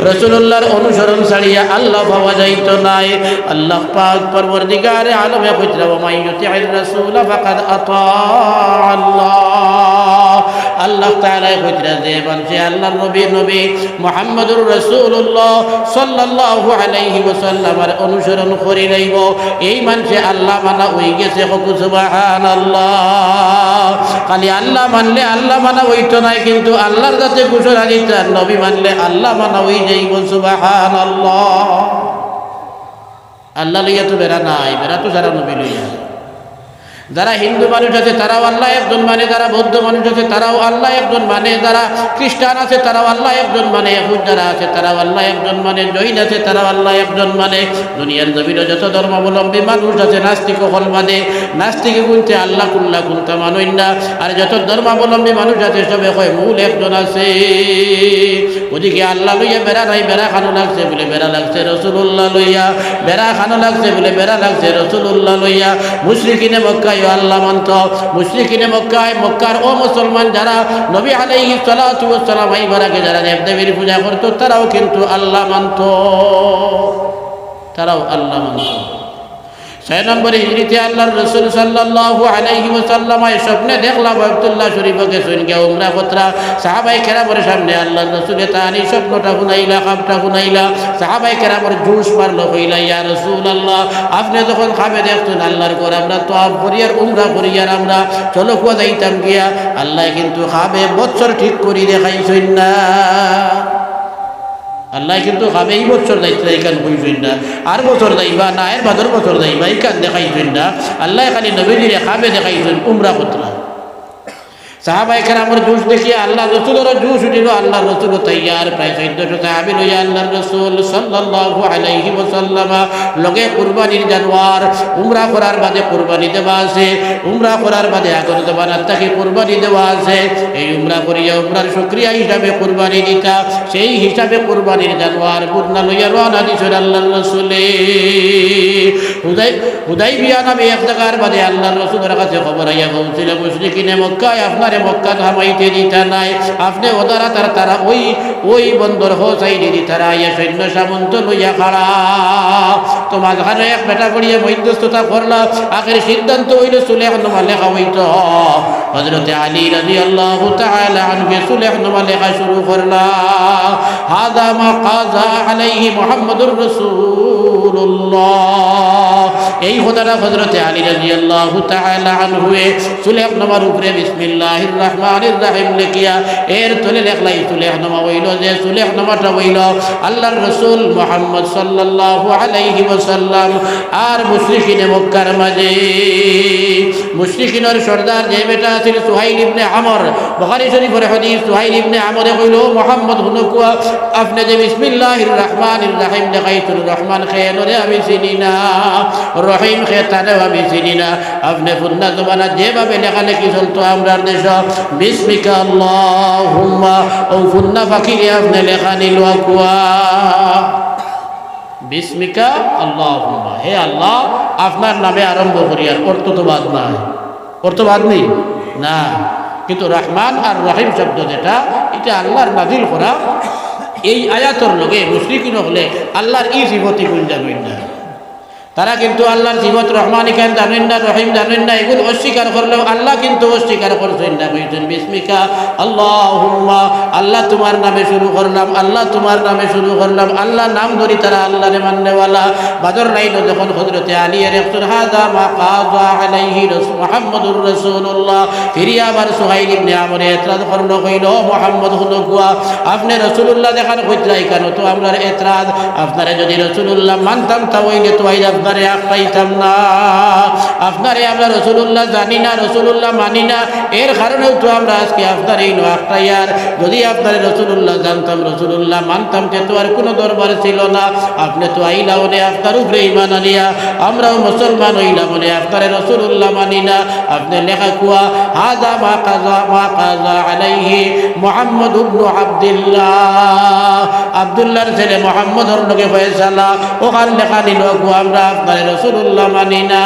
রাসূলুল্লাহর অনুসরণ ছাড়িয়া আল্লাহ পাওয়া যাইত নাই। আল্লাহ পাক পরবর্তীকারে আলমে কইতরা ওয়া মান ইউতি'র রাসূল ফাকাদ আতা আল্লাহ। আল্লাহ তাআলা কইতরা যে বানছে আল্লাহর নবী মুহাম্মদুর রাসূলুল্লাহ সাল্লাল্লাহু আলাইহি ওয়াসাল্লামের অনুসরণ করি লইব, এই মানুষে আল্লাহ মানা হয়ে গেছে। সুবহানাল্লাহ। খালি আল্লাহ মানলে আল্লাহ মানা হইতো নাই, কিন্তু আল্লাহর কাছে ঘোষণা দিতেন নবী মানলে আল্লাহ মানা হয়ে যাইব। সুবহানাল্লাহ। আল্লাহ লইয়া তো বেড়া নাই, বেড়া তো সারা নবী লইয়া। যারা হিন্দু মানুষ আছে তারাও আল্লাহ একজন মানে, যারা বৌদ্ধ মানুষ আছে তারাও আল্লাহ একজন মানে, যারা খ্রিস্টান আছে তারাও আল্লাহ একজন মানে, ইহুদ যারা আছে তারাও আল্লাহ একজন মানে, জৈন আছে তারাও আল্লাহ একজন মানে। দুনিয়ার জমিনে যত ধর্মাবলম্বী মানুষ আছে নাস্তিক হল মানে, নাস্তিকে গুনতে আল্লাহ কুল্লা কুনতা মানই না, আর যত ধর্মাবলম্বী মানুষ আছে সবে কয় মূল একজন আছে। ওদিকে আল্লাহ লইয়া বেড়া নাই, বেড়া খানো লাগছে বলে বেড়া লাগছে রাসূলুল্লাহ লইয়া, বেড়া খানো লাগছে বলে বেড়া লাগছে রাসূলুল্লাহ লইয়া। মুশরিকিনে মক্কা আল্লাহ মানত, মুশরিকিনে মক্কার ও মুসলমান যারা নবী আলাইহিস সালাতু ওয়াস সালাম আইবার আগে যারা দেবদেবীর পূজা করত তারাও কিন্তু আল্লাহ মানত, তারাও আল্লাহ মানত। 6 নম্বরে হিজরিতে আল্লাহর রাসূল সাল্লাল্লাহু আলাইহি ওয়াসাল্লাম স্বপ্নে দেখলাম বাইতুল্লাহ শরীফকে সৈনিকে উমরা কতরা। সাহাবায়ে কেরামের সামনে আল্লাহর রাসূলে তানি স্বপ্নটা শুনাইলা, খাবটা শুনাইলা। সাহাবায়ে কেরামের জোশ মারলো, কইলা ইয়া রাসূলুল্লাহ আপনি যখন খাবে দেখতেন আল্লাহর ঘর আমরা তো করিয়ার উমরা করিয়ার আমরা চলো কুয়া যাইতাম গিয়া, আল্লাহ কিন্তু খাবে বছর ঠিক করি দেখাইছেন না। আল্লাহ কিন্তু খাবে এই বছর যাইতে এইখান কইছেন না, আর বছর যাইবা না, এর বাদর বছর যাইবা এইখান দেখাইছেন না। আল্লাহ খালি নবীজিরে খাবে দেখাইছেন উমরা কতরা। সাহাবায়ে কেরামের জোশ দেখিয়া আল্লাহ রাসূলের জোশ উঠিল। আল্লাহ রাসূল তৈয়ার প্রায় 1400 সাহাবী লইয়া আল্লাহ রাসূল সাল্লাল্লাহু আলাইহি ওয়াসাল্লাম লগে কুরবানির জানোয়ার উমরা করার বাদে কুরবানি দেওয়া আছে, উমরা করার বাদে আগর দেবানার তাকে কুরবানি দেওয়া আছে। এই উমরা করিয়া উমরার শুকরিয়া হিসাবে কুরবানি দিতা, সেই হিসাবে কুরবানির জানোয়ার বুদনা লইয়া রওনা দিছেন আল্লাহর রাসূলে। হুদাইবিয়া নামে এক জায়গার বাদে আল্লাহর রাসূলের কাছে খবর আইয়া পৌঁছিল মুশরিকিনে মক্কায় আপনার মক্কা থামাইতে দিতা নাই, আপনি ওদারা তারা ওই বন্দর হোসাইনি দিতারা ইয়া সৈন্য সামন্ত লইয়া খাড়া। তো মাঝখানে এক বেটা করিয়া মধ্যস্থতা করলা, আখের সিদ্ধান্ত হইল সুলেহনামা লেখা হইত। হযরতে আলী রাদিয়াল্লাহু তাআলা আনহু সুলেহনামা লেখা শুরু করলা। হাযা মা কাযা আলাইহি মুহাম্মাদুর রাসূলুল্লাহ, এই কথাটা হযরতে আলী রাদিয়াল্লাহু তাআলা আনহু সুলেহনামার উপরে বিসমিল্লাহির রহমানির রহিম লিখিয়া এর তলে লেখলাই সুলেহনামা হইল যে সুলেহনামাটা হইল আল্লাহর রাসূল মুহাম্মদ সাল্লাল্লাহু আলাইহি ওয়াসাল্লাম আর মুশরিকিনে মক্কার মাঝে মুশরিকিনের সর্দার যে বেটা ছিল সুহাইল ইবনে আমর বুখারী শরীফের হাদিস সুহাইল ইবনে আমর কইল মুহাম্মদ হুনকুয়া আপনি যে বিসমিল্লাহির রহমানির রহিম লেখাইতুল রহমান খেয়ে আমি চিনি না রহিম খেয়ে তাহলে আমি চিনি না আপনি পুন্না জমানা যেভাবে লেখালেখি চলতো আমরার দেশ বিসমিকা আল্লাহুম্মা ও পুন্না ফাঁকিরে আপনি লেখা নিল কুয়া বিসমিকা আল্লাহুম্মা হে আল্লাহ আপনার নামে আরম্ভ করি আর অর্থ তো বাদ নাই অর্থ বাদ নেই না কিন্তু রহমান আর রহিম শব্দ যেটা এটা আল্লাহর নাজিল করা এই আয়াতর লগে মুশরিকিন হলে আল্লাহর ই জীবতি গুণ জানেন না তারা কিন্তু আল্লাহর জীবত রহমান কেন জানেন না রহিম জানেন না এগুলো অস্বীকার করলেও আল্লাহ কিন্তু অস্বীকার করছেন না বলছেন বিসমিকা আল্লাহুম্মা আল্লাহ তোমার নামে শুরু করলাম আল্লাহ তোমার নামে শুরু করলাম আল্লাহ নাম ধরি তারা আল্লাহরে মাননেওয়ালা বাদর লাইন যখন হযরতে আলী এর একজন হাদা মা কাযা আলাইহি মুহাম্মদুর রাসূলুল্লাহ ফিরিয়া আবার সুহাইল ইবনে আমর এতরাজ করলো কইল মুহাম্মদ হুনকুয়া আপনি রাসূলুল্লাহ দেখার কইলাই কেন তো আমরার এতরাজ আপনারে যদি রাসূলুল্লাহ মানতাম তাহলে তো আইরা আপনারে আঁকড়াইতাম না আপনারে আমরা রাসূলুল্লাহ জানি না রাসূলুল্লাহ মানি না এর কারণেও তো আমরা আজকে আপনার এই আঁকড়াইয়ার যদি আপনারে রাসূলুল্লাহ জানতাম রাসূলুল্লাহ মানতাম তো আর কোনো দরবার ছিল না আপনি তো আইলা বলে আপনার উপরে ঈমান আনিয়া আমরাও মুসলমান হইলাম বলে আপনারে রাসূলুল্লাহ মানি না আপনি লেখা কুয়া হাযা মা কাযা আলাইহি মুহাম্মদ ইবনে আব্দুল্লাহ আব্দুল্লাহর ছেলে মুহাম্মদর লগে ফয়সালা ওখান লেখা নিল কুয়া আমরা আপনারে রাসূলুল্লাহ মানি না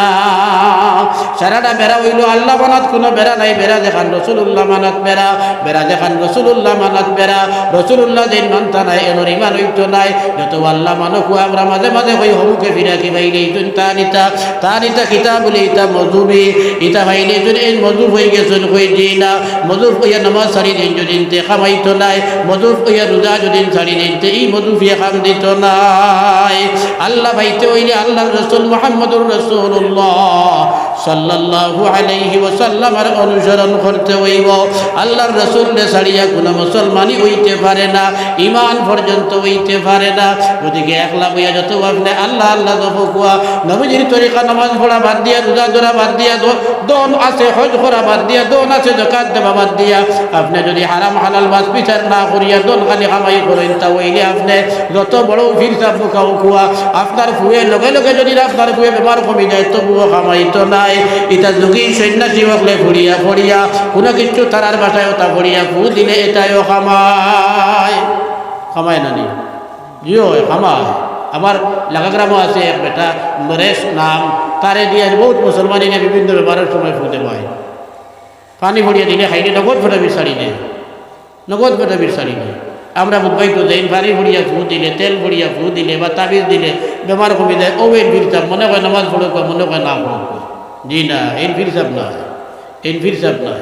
সারাটা বেড়া হইল আল্লাহ মানাত কোনো বেড়া নাই বেড়া দেখান রাসূলুল্লাহ মানাত বেড়া বেড়া দেখান রাসূলুল্লাহ মানাত বেড়া রাসূলুল্লাহ যেন মানতা নাই এর ঈমান হইতো নাই যত আল্লাহ মানকু আমরা মাঝে মাঝে হই হমুকে ফিরা কি ভাইলে ইতুন তানিতা কিতাবুল ইতা মজুবি ইতা ভাইলে যদি এই মজুব হয়ে গেছেন কই দিনা মজুব হইয়া নামাজ ছাড়ি দিন যদি তে খামাইতো নাই মজুব হইয়া রোজা যদি ছাড়ি দিন তে এই মজুব হইয়া খাম দিত নাই আল্লাহ ভাইতে হইলে আল্লাহর রাসূল মুহাম্মদুর রাসূলুল্লাহ সাল্লাল্লাহু আলাইহি ওয়াসাল্লামের অনুসরণ করতে হইব আল্লাহর রাসূলকে ছাড়িয়া কোনো মুসলমানই হইতে পারে না ঈমান পর্যন্ত হইতে পারে না ওদিকে একলা বইয়া যত আপনি আল্লাহ আল্লাহ দফকুয়া নবীজির তরিকা নামাজ পড়া বাদ দিয়া রোজা ধরা বাদ দিয়া দন আছে হজ করা বাদ দিয়া দন আছে যাকাত দেওয়া বাদ দিয়া আপনি যদি হারাম হালাল বাস বিচার না করিয়া দন খালি কামাই করেন তা হইলে আপনি যত বড় ফিরসাব বুকাও কুয়া আপনার ফুয়ে লগে লগে যদি আপনার ফুয়ে বেমার কমে যায় তবুও কামাইতো নাই এটা যোগী সন্ন্যাসী হকলে ফুড়িয়া ফড়িয়া কোনো কিছু তারার বাসায় ওটা ফড়িয়া ফু দিলে এটাইও খামায় না নি জিও খামায় আমার লাগাগ্রামও আছে এক বেটা নরেশ নাম তারে দিয়ে বহুত মুসলমানি নিয়ে বিভিন্ন ব্যাপারের সময় ফুটে পায় পানি ভরিয়ে দিলে খাইলে নগদ ফোটা বিছাড়ি নেয় নগদ ফোটা বিছাড়ি নেয় আমরা বুধবাই তো যাই পানি ভরিয়া ফু দিলে তেল ভরিয়া ফু দিলে বা তাবিজ দিলে বেমার কমে যায় ওবের ফিরতাম মনে হয় নামাজ পড়ুক মনে হয় না পড়ুক জি না এই ফিরসাব না এই ফিরসাব না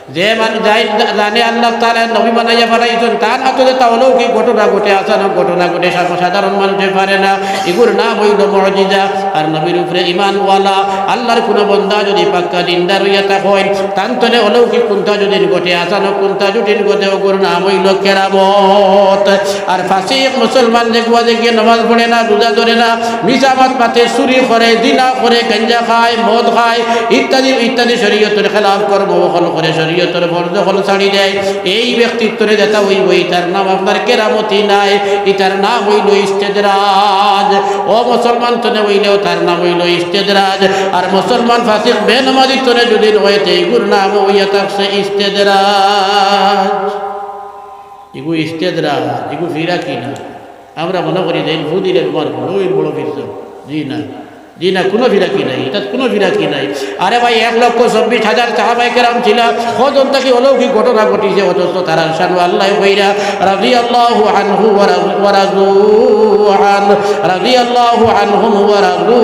যে মানে যাই জানে আল্লাহ তাআলা নবী বানাইয়া পাঠাইছেন তার হাতে তাহলেও কি ঘটনা ঘটে আচানক ঘটনা ঘটে সাধারণ মানুষে পারে না এগুলোর নাম হইল মুজিজা আর নবীর উপরে ঈমানওয়ালা আল্লাহর কোনো বান্দা যদি পাক্কা দিনদার হইয়া থাকেন তান্তনে অলৌকিক কোনটা যদি ঘটে আচানক কোনটা জটিল ঘটে ওগুলোর নাম হইল কেরামত আর ফাসিক মুসলমান দেখবা দেখে নামাজ পড়ে না রোজা ধরে না মিসামাত পাতে চুরি করে জিনা করে গাঞ্জা খায় মদ খায় ইত্যাদি ইত্যাদি শরীয়তের খেলাফ কর্ম করে শরীয়তের ফরজ হল ছাড়ি দেয় এই ব্যক্তিত্বরে যেটা হইব এটার নাম আপনার কেরামতি নাই এটার নাম হইল ইস্তেদরাজ ও মুসলমান তনে হইলেও তার নাম হইল ইস্তেদরাজ আর মুসলমান ফাসিক বেনামাজি তনে যদি হইতে এগুর নাম হইয়া থাকছে ইস্তেদরাজ এগু ইস্তেদরাজ এগু ফিরা কিনা আমরা মনে করি যে ভূ দিলে তোমার ওই বড় ফিরছ জি না জি না কোনো ফিরাকি নাই এটা কোনো ফিরাকি নাই আরে ভাই 1,24,000 সাহাবায়ে কেরাম ছিল কজন থেকে অলৌকিক ঘটনা ঘটিছে অথচ তারা শানু আল্লাহ কইরা রাদিয়াল্লাহু আনহু ওয়া রাযু আন রাদিয়াল্লাহু আনহুম ওয়া রাযু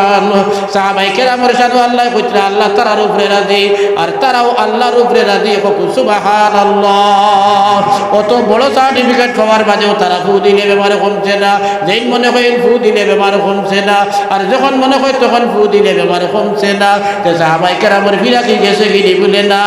আন সাহাবায়ে কেরামের শানু আল্লাহ কইরা আল্লাহ তাআলার উপরে রাজি আর তারাও আল্লাহর উপরে রাজি সুবহানাল্লাহ কত বড় সার্টিফিকেট পাওয়ার বাদেও তারা ফু দিলে বেমার কমছে না যেই মনে হয় ফু দিলে বেমার কমছে না আর যখন যখন মনে হয় তখন ফু দিলে বেমার কমছে না। যে সাহাবায়ে কেরামের ফিরাকি গেছে কিনি বলে না,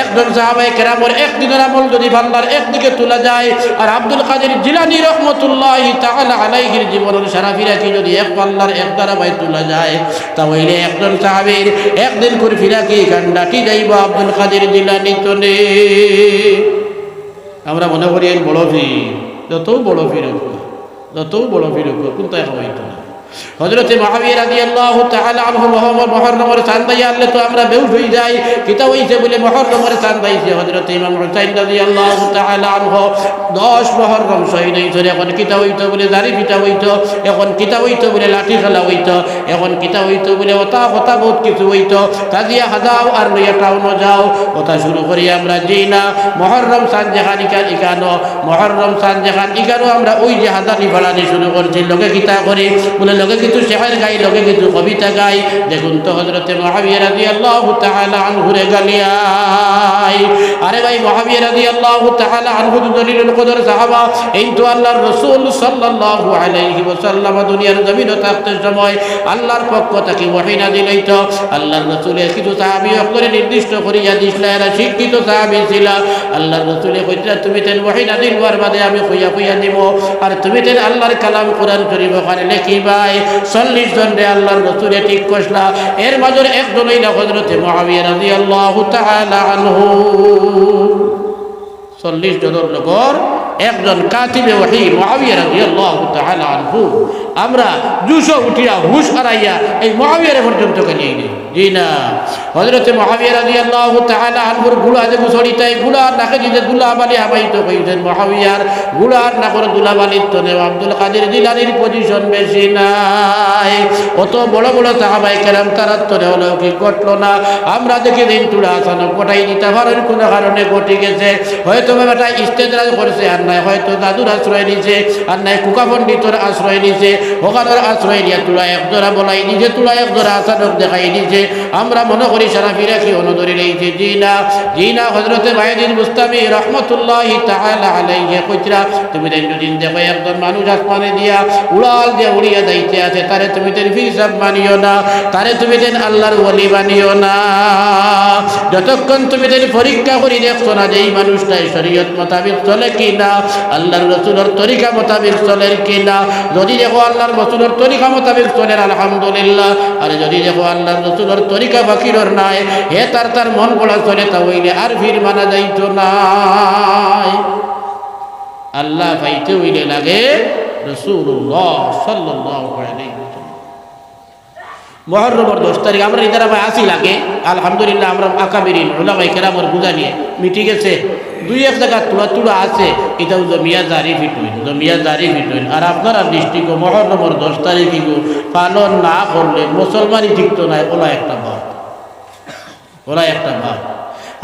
একজন সাহাবায়ে কেরামের একদিনের আমল যদি বান্দার একদিকে তোলা যায়, আর আব্দুল কাদের জিলানী রহমতুল্লাহি তাআলা আলাইহির জীবনের সারা ফিরাকি যদি এক পাল্লার এক ধারাবাই তোলা যায়, তাহলে একজন সাহাবীর একদিন করে ফিরাকি গান্ডাটি যাইব আব্দুল কাদের জিলানী তনে। আমরা মনে করি এর বড় ফির, যত বড় ফির যত বড় ফির কিন্তু এখন হইতো না। হযরতে মুআবিয়া রাদিয়াল্লাহু তাআলা আনহু মুহররমের চাঁদ ভাই আনলে তো আমরা বেহুশ হয়ে যাই। কিতা হইছে বলে মুহররমের চাঁদ ভাইছে। হযরতে ইমাম হুসাইন রাদিয়াল্লাহু তাআলা আনহু 10 মুহররম শহীদ হইছে। এখন কিতা হইতো বলে দাড়ি পিটা হইতো, এখন কিতা হইতো বলে লাঠি খেলা হইতো, এখন কিতা হইতো বলে ওটা কথা বহুত কিছু হইতো। তাজিয়া হাজাও আর লইয়া টাউন যাও কথা শুরু করি আমরা। যেই না মুহররম চাঁদ যেখান ইকানো মুহররম চাঁদ যেখান ইকানো আমরা ওই যে হাজারি বাড়ানি শুরু করছি। লোকে কিতা করি বলে লোকে কিছু শেখার গাই, লোকে কিছু কবিতা গাই। দেখুন তো হযরতে মুআবিয়া রাদিয়াল্লাহু তাআলা আনহুরে গালিয়াই। আরে ভাই মুআবিয়া রাদিয়াল্লাহু তাআলা আনহু দলিলুল কদর সাহাবা। এই তো আল্লাহর রাসূল সাল্লাল্লাহু আলাইহি ওয়াসাল্লাম দুনিয়ার জমিনে থাকতে সময় আল্লাহর পক্ষ থেকে ওহী নাযিল হইতো। আল্লাহর রাসূলের কিছু সাহাবী করে নির্দিষ্ট করিয়া দিছিল, এরা শিক্ষিত সাহাবী ছিল। আল্লাহর রাসূলে কইতা তুমি তেন ওহী নাযিল হওয়ার বাদে আমি কইয়া দিব, আর তুমি তেন আল্লাহর কালাম কোরআন শরীফ ওখানে লিখিবাই। 40 জন রে আল্লাহর রাসূলে ঠিক কইলা। এর মাঝে একজন হইল হযরতে মুআবিয়া রাদিয়াল্লাহু তাআলা আনহু। 40 জনের লগর একজন কাতিবে ওহী মুআবিয়া রাদিয়াল্লাহু তাআলা আনহু। আমরা 200 উঠিয়া হুশ হারাইয়া এই মুআবিয়ার পর্যন্ত নিয়ে নেই। জি না, হযরতে মুআবিয়া রাদিয়াল্লাহু তাআলা আনহুর গুলা যে মুসড়িতাই গুলা নাকে দিতে দুলাবালি হাবাইতো কইছেন। মুআবিয়ার গুলার নাকর দুলাবালির তনে আব্দুল কাদের জিলানীর পজিশন বেশি নাই। অত বড় বড় সাহাবায়ে কেরাম তারার তনে হলো কি ঘটলো না। আমরা দেখে দিন তুলা আসানো গোটাই দিতে পারেন কোনো কারণে ঘটে গেছে। হয়তো বেটা ইস্তেদরাজ করছে, আর নাই হয়তো দাদুর আশ্রয় নিছে, আর নাই কুকা পণ্ডিতর আশ্রয় নিছে। ওখানের আশ্রয় নিয়ে তুলা একজোড়া বলাই নিছে, তুলা একজোড়া আসানক দেখাই নিছে। আমরা মনে করি সারা ফিরাকি অনুদরি লইছে। জি না, হযরতে বাইদিন মুস্তামি রহমতুল্লাহি তাআলা আলাইহি কইরা তুমি দিন দেখো একজন মানুষ আসমানে দিয়া উড়াল দিয়া উড়িয়া যাইতে আছে, তারে তুমি তেন ফিসাব মানিও না, তারে তুমি তেন আল্লাহর ওলি বানিও না। যতক্ষণ তুমি তেন পরীক্ষা করি দেখছো না যে এই মানুষটাই শরীয়ত মোতাবেক চলে কিনা, আল্লাহর রাসূলের তরিকা মোতাবেক চলে কিনা। যদি দেখো আল্লাহর রাসূলের তরিকা মোতাবেক চলে আলহামদুলিল্লাহ, আর যদি দেখো আল্লাহর রাসূলের তরিকা বাকিরর নাই, হে তার মন পড়া চলে, তা হইলে আর ফির মানা যাইতো নাই। আল্লাহ পাইতে হইলে লাগে রাসূলুল্লাহ সাল্লাল্লাহু আলাইহি ওয়াসাল্লাম। মুহররমের 10 তারিখ আমরা ইদারা ভাই আসি লাগে আলহামদুলিল্লাহ। আমরা আকাবিরিন উলামায়ে কেরামের বুঝা নিয়ে মিটি গেছে। 2-1 জায়গা তুলা আছে, এটাও জমিয়া জারি ফিটুইন। আর আপনারা দৃষ্টিকো মুহররমের 10 তারিখ পালন না করলে মুসলমানই ঠিকতো নাই। ওলা একটা ভাব।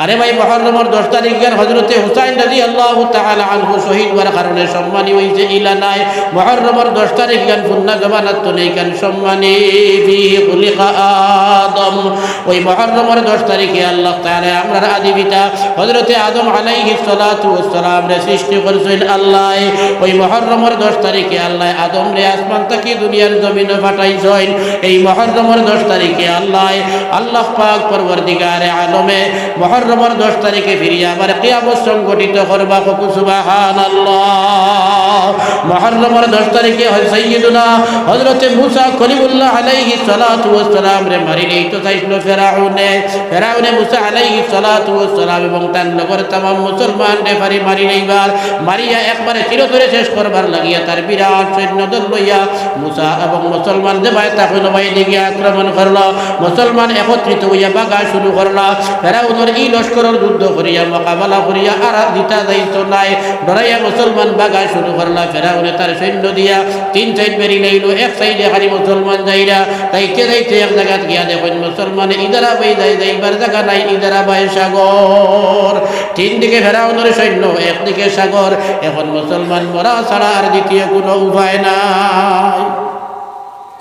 আরে ভাই মুহররমের 10 তারিখ হযরতে হুসাইন রাদিয়াল্লাহু তাআলা আনহু শহীদ হওয়ার কারণে সম্মানী হইছে ইলা নাই। মুহররমের 10 তারিখ ফুন্না জমানাত তো নেই কেন সম্মানী বিহি খুলিকা আদম। ওই মুহররমের 10 তারিখে আল্লাহ তাআলা আমরার আদি পিতা হযরতে আদম আলাইহিস সালাতু ওয়াস সালাম রে সৃষ্টি করেছেন আল্লাহ। ওই মুহররমের 10 তারিখে আল্লাহ আদম রে আসমান থেকে দুনিয়ার জমিনে পাঠাইছেন। এই মুহররমের 10 তারিখে আল্লাহ পাক পরওয়ারদিগারে আলমে মুহররমের 10 তারিখে ফিরিয়া আবার কিয়ামত সংগঠিত করবা। সুবহানাল্লাহ। মুহররমের 10 তারিখে সাইয়্যিদুনা হযরতে মুসা কলিমুল্লাহ আলাইহিস সালাতু ওয়াস সালাম রে মারিলেই তো চাইছিল ফেরাউনে মুসা আলাইহিস সালাতু ওয়াস সালাম এবং তার লগর तमाम মুসলমান রে মারি লইবার মারিয়া একবারে চিরতরে শেষ করবার লাগিয়া তার বিরাট সৈন্যদল লইয়া মুসা এবং মুসলমান যে ভাই তাকে নবাই দিকে আক্রমণ করল। মুসলমান একত্রিত হইয়া বাগা শুরু করল। ফেরাউনের এই লস্করের যুদ্ধ করিয়া মোকাবেলা করিয়া আর দিতা যাইতো নাই। ডরাইয়া মুসলমান বাগা শুরু করল। ফেরাউনে তার সৈন্য দিয়া 3 সাইড বেরি লইল। এক সাইডে খালি মুসলমান যাইরা যাইতে এক জায়গা গিয়া দেখেন মুসলমান ইদারা বাই যাইবার জায়গা নাই, ইদারা বাই সাগর। 3 দিকে ফেরাউনের সৈন্য, একদিকে সাগর। এখন মুসলমান মরা ছাড়া আর দ্বিতীয় কোনো উপায় নাই।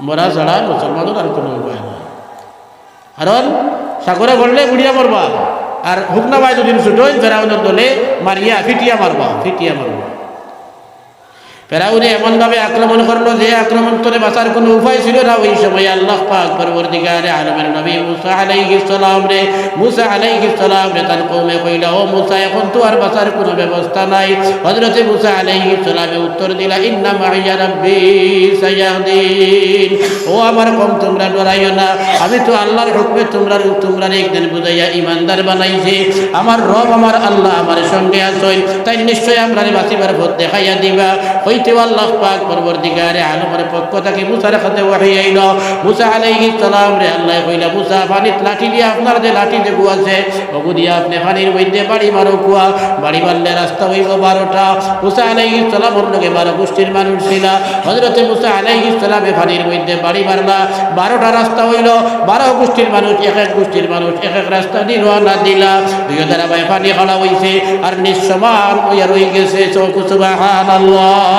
মরা ছাড়া মুসলমানের আর কোনো উপায় নাই। কারণ সাগরে বললে বুড়িয়া মরবা, আর হুকনা বাই যদি ছুটোই ফেরাউনের দলে মারিয়া ফিটিয়া মারবা। ফেরাউনে এমনভাবে আক্রমণ করলো যে আক্রমণ করে বাঁচার কোনো উপায় ছিল না। ওই সময় আল্লাহ পাক পরবর্তীকারে আলমের নবী মুসা আলাইহিস সালাম রে তার কওমে কইলা, ও মুসা, এখন তো আর বাঁচার কোনো ব্যবস্থা নাই। হযরতে মুসা আলাইহিস সালামে উত্তর দিলা, ইন্না মাইয়া রাব্বি সায়াহদিন। ও আমার কওম, তোমরা ডরাইও না, আমি তো আল্লাহর হুকমে তোমরা একদিন বুঝাইয়া ইমানদার বানাইছি। আমার রব আমার আল্লাহ আমার সঙ্গে আছেন, তাই নিশ্চয় আমরা বাঁচিবার পথ দেখাইয়া দিবা। হইতে আল্লাহ পাক পরবর্তীকারে আলমের পক্ষ থেকে মুসার হাতে ওহী আইল। মুসা আলাইহিস সালাম রে আল্লাহ কইলা, মুসা, পানিত লাঠি দিয়ে আপনার যে লাঠি দেবু আছে ওগু দিয়া আপনি পানির মধ্যে বাড়ি মারো কুয়া। বাড়ি মারলে রাস্তা হইব 12টা। মুসা আলাইহিস সালামের লগে 12 গোষ্ঠীর মানুষ ছিল। হযরতে মুসা আলাইহিস সালামে পানির মধ্যে বাড়ি মারলা, 12টা রাস্তা হইল। 12 গোষ্ঠীর মানুষ এক এক গোষ্ঠীর মানুষ এক এক রাস্তা দিয়ে রওনা দিলা। দুই দ্বারা পানি খাওয়া হইছে আর নিঃসমান হইয়া রয়ে গেছে। সুবহানাল্লাহ।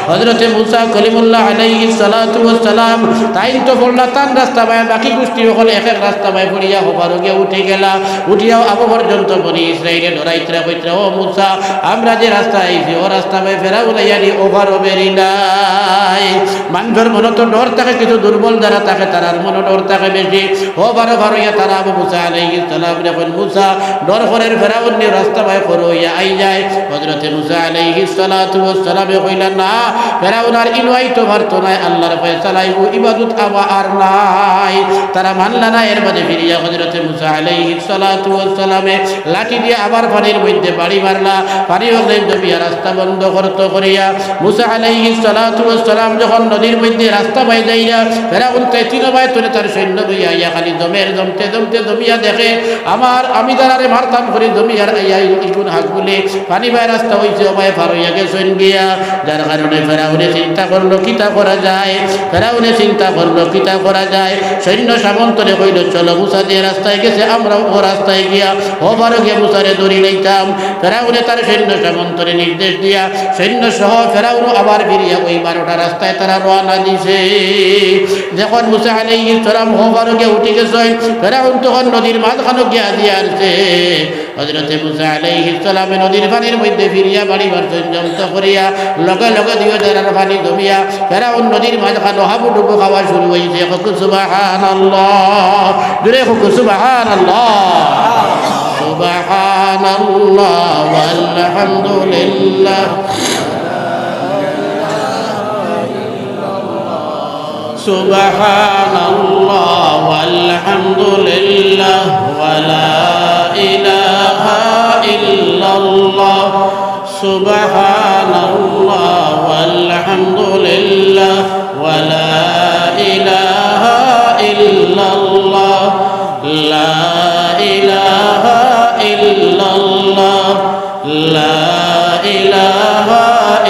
হযরতে মুসা কলিমুল্লাহ আলাইহিস সালাতু ওয়াস সালাম তাই তো বললা তান রাস্তা বাই, বাকি গোষ্ঠী হলে এক এক রাস্তা বাই পড়িয়া হবার গিয়ে উঠে গেলা। উঠিয়াও আবু পর্যন্ত বনি ইসরাইলে ডরাইতরা কইতরা, ও মুসা, আমরা যে রাস্তা আইছি ও রাস্তা বাই ফেরাউলাইয়ানি ওভার বেরি নাই। মানুষের মনে তো ডর থাকে, কিছু দুর্বল যারা থাকে তারার মনে ডর থাকে বেশি। ও বারো ইয়া তারা আবু মুসা আলাইহিস সালাম যখন মুসা ডর করেন ফেরাউনি রাস্তা বাই করইয়া আই যায়। হযরতে মুসা আলাইহিস সালাতু ওয়াস সালামে কইলা, না, ফেরাউন আর ইনওয়াই তো পারতো না, আল্লাহর ফয়সালাইব ইবাদত আর নাই। তারা মানলা না। এর মধ্যে ফিরিয়া হযরতে মুসা আলাইহিস সালাতু ওয়াস সালামে লাঠি দিয়ে আবার পানির মধ্যে বাড়ি মারলা। পানি হলে জমিয়া রাস্তা বন্ধ করতে করিয়া মুসা আলাইহিস সালাতু ওয়াস সালাম যখন নদীর মধ্যে রাস্তা পাই যাইয়া ফেরাউন তাই তিন ভাই তোলে তার সৈন্য লইয়া ইয়া খালি জমতে জমিয়া দেখে আমি তারারে মারতাম করে জমিয়ার ইগুন হাক বলে পানি বাই রাস্তা হইছে ও ভাই পার হইয়া গেছেন গিয়া। যার কারণে ফেরাউনে চিন্তা করলো কিতা করা যায়। সৈন্য সামন্তরে কইল, চলো, মুসা যে রাস্তায় গেছে আমরাও ও রাস্তায় গিয়া ওবারও গিয়ে মুসারে ধরি লইতাম। ফেরাউনে তার সৈন্য সামন্তরে নির্দেশ দিয়া সৈন্য সহ ফেরাউন আবার ফিরিয়া ওই 12টা রাস্তায় তারা রওনা দিছে। যখন মুসা আলাইহিস সালাম ওবারও গিয়ে উঠে গেছেন, ফেরাউন তখন নদীর মাঝখানে গিয়া দিয়া আনছে। হযরতে মুসা আলাইহিস সালামে নদীর পানির মধ্যে ফিরিয়া বাড়ি মারছেন যন্ত করিয়া লগে লগে দুই জায়গার পানি জমিয়া ফেরাউন নদীর মাঝখানে হাবুডুবু খাওয়া শুরু হয়েছে। সুবহানাল্লাহ, জোরে সুবহানাল্লাহ। সুবহানাল্লাহ ওয়ালহামদুলিল্লাহ, সুবহানাল্লাহ ওয়ালহামদুলিল্লাহ ওয়ালা ইলাহা ইল্লাল্লাহ, সুবহানাল্লাহ ওয়ালহামদুলিল্লাহ ওয়ালা ইলাহা ইল্লাল্লাহ, লা ইলাহা ইল্লাল্লাহ, লা ইলাহা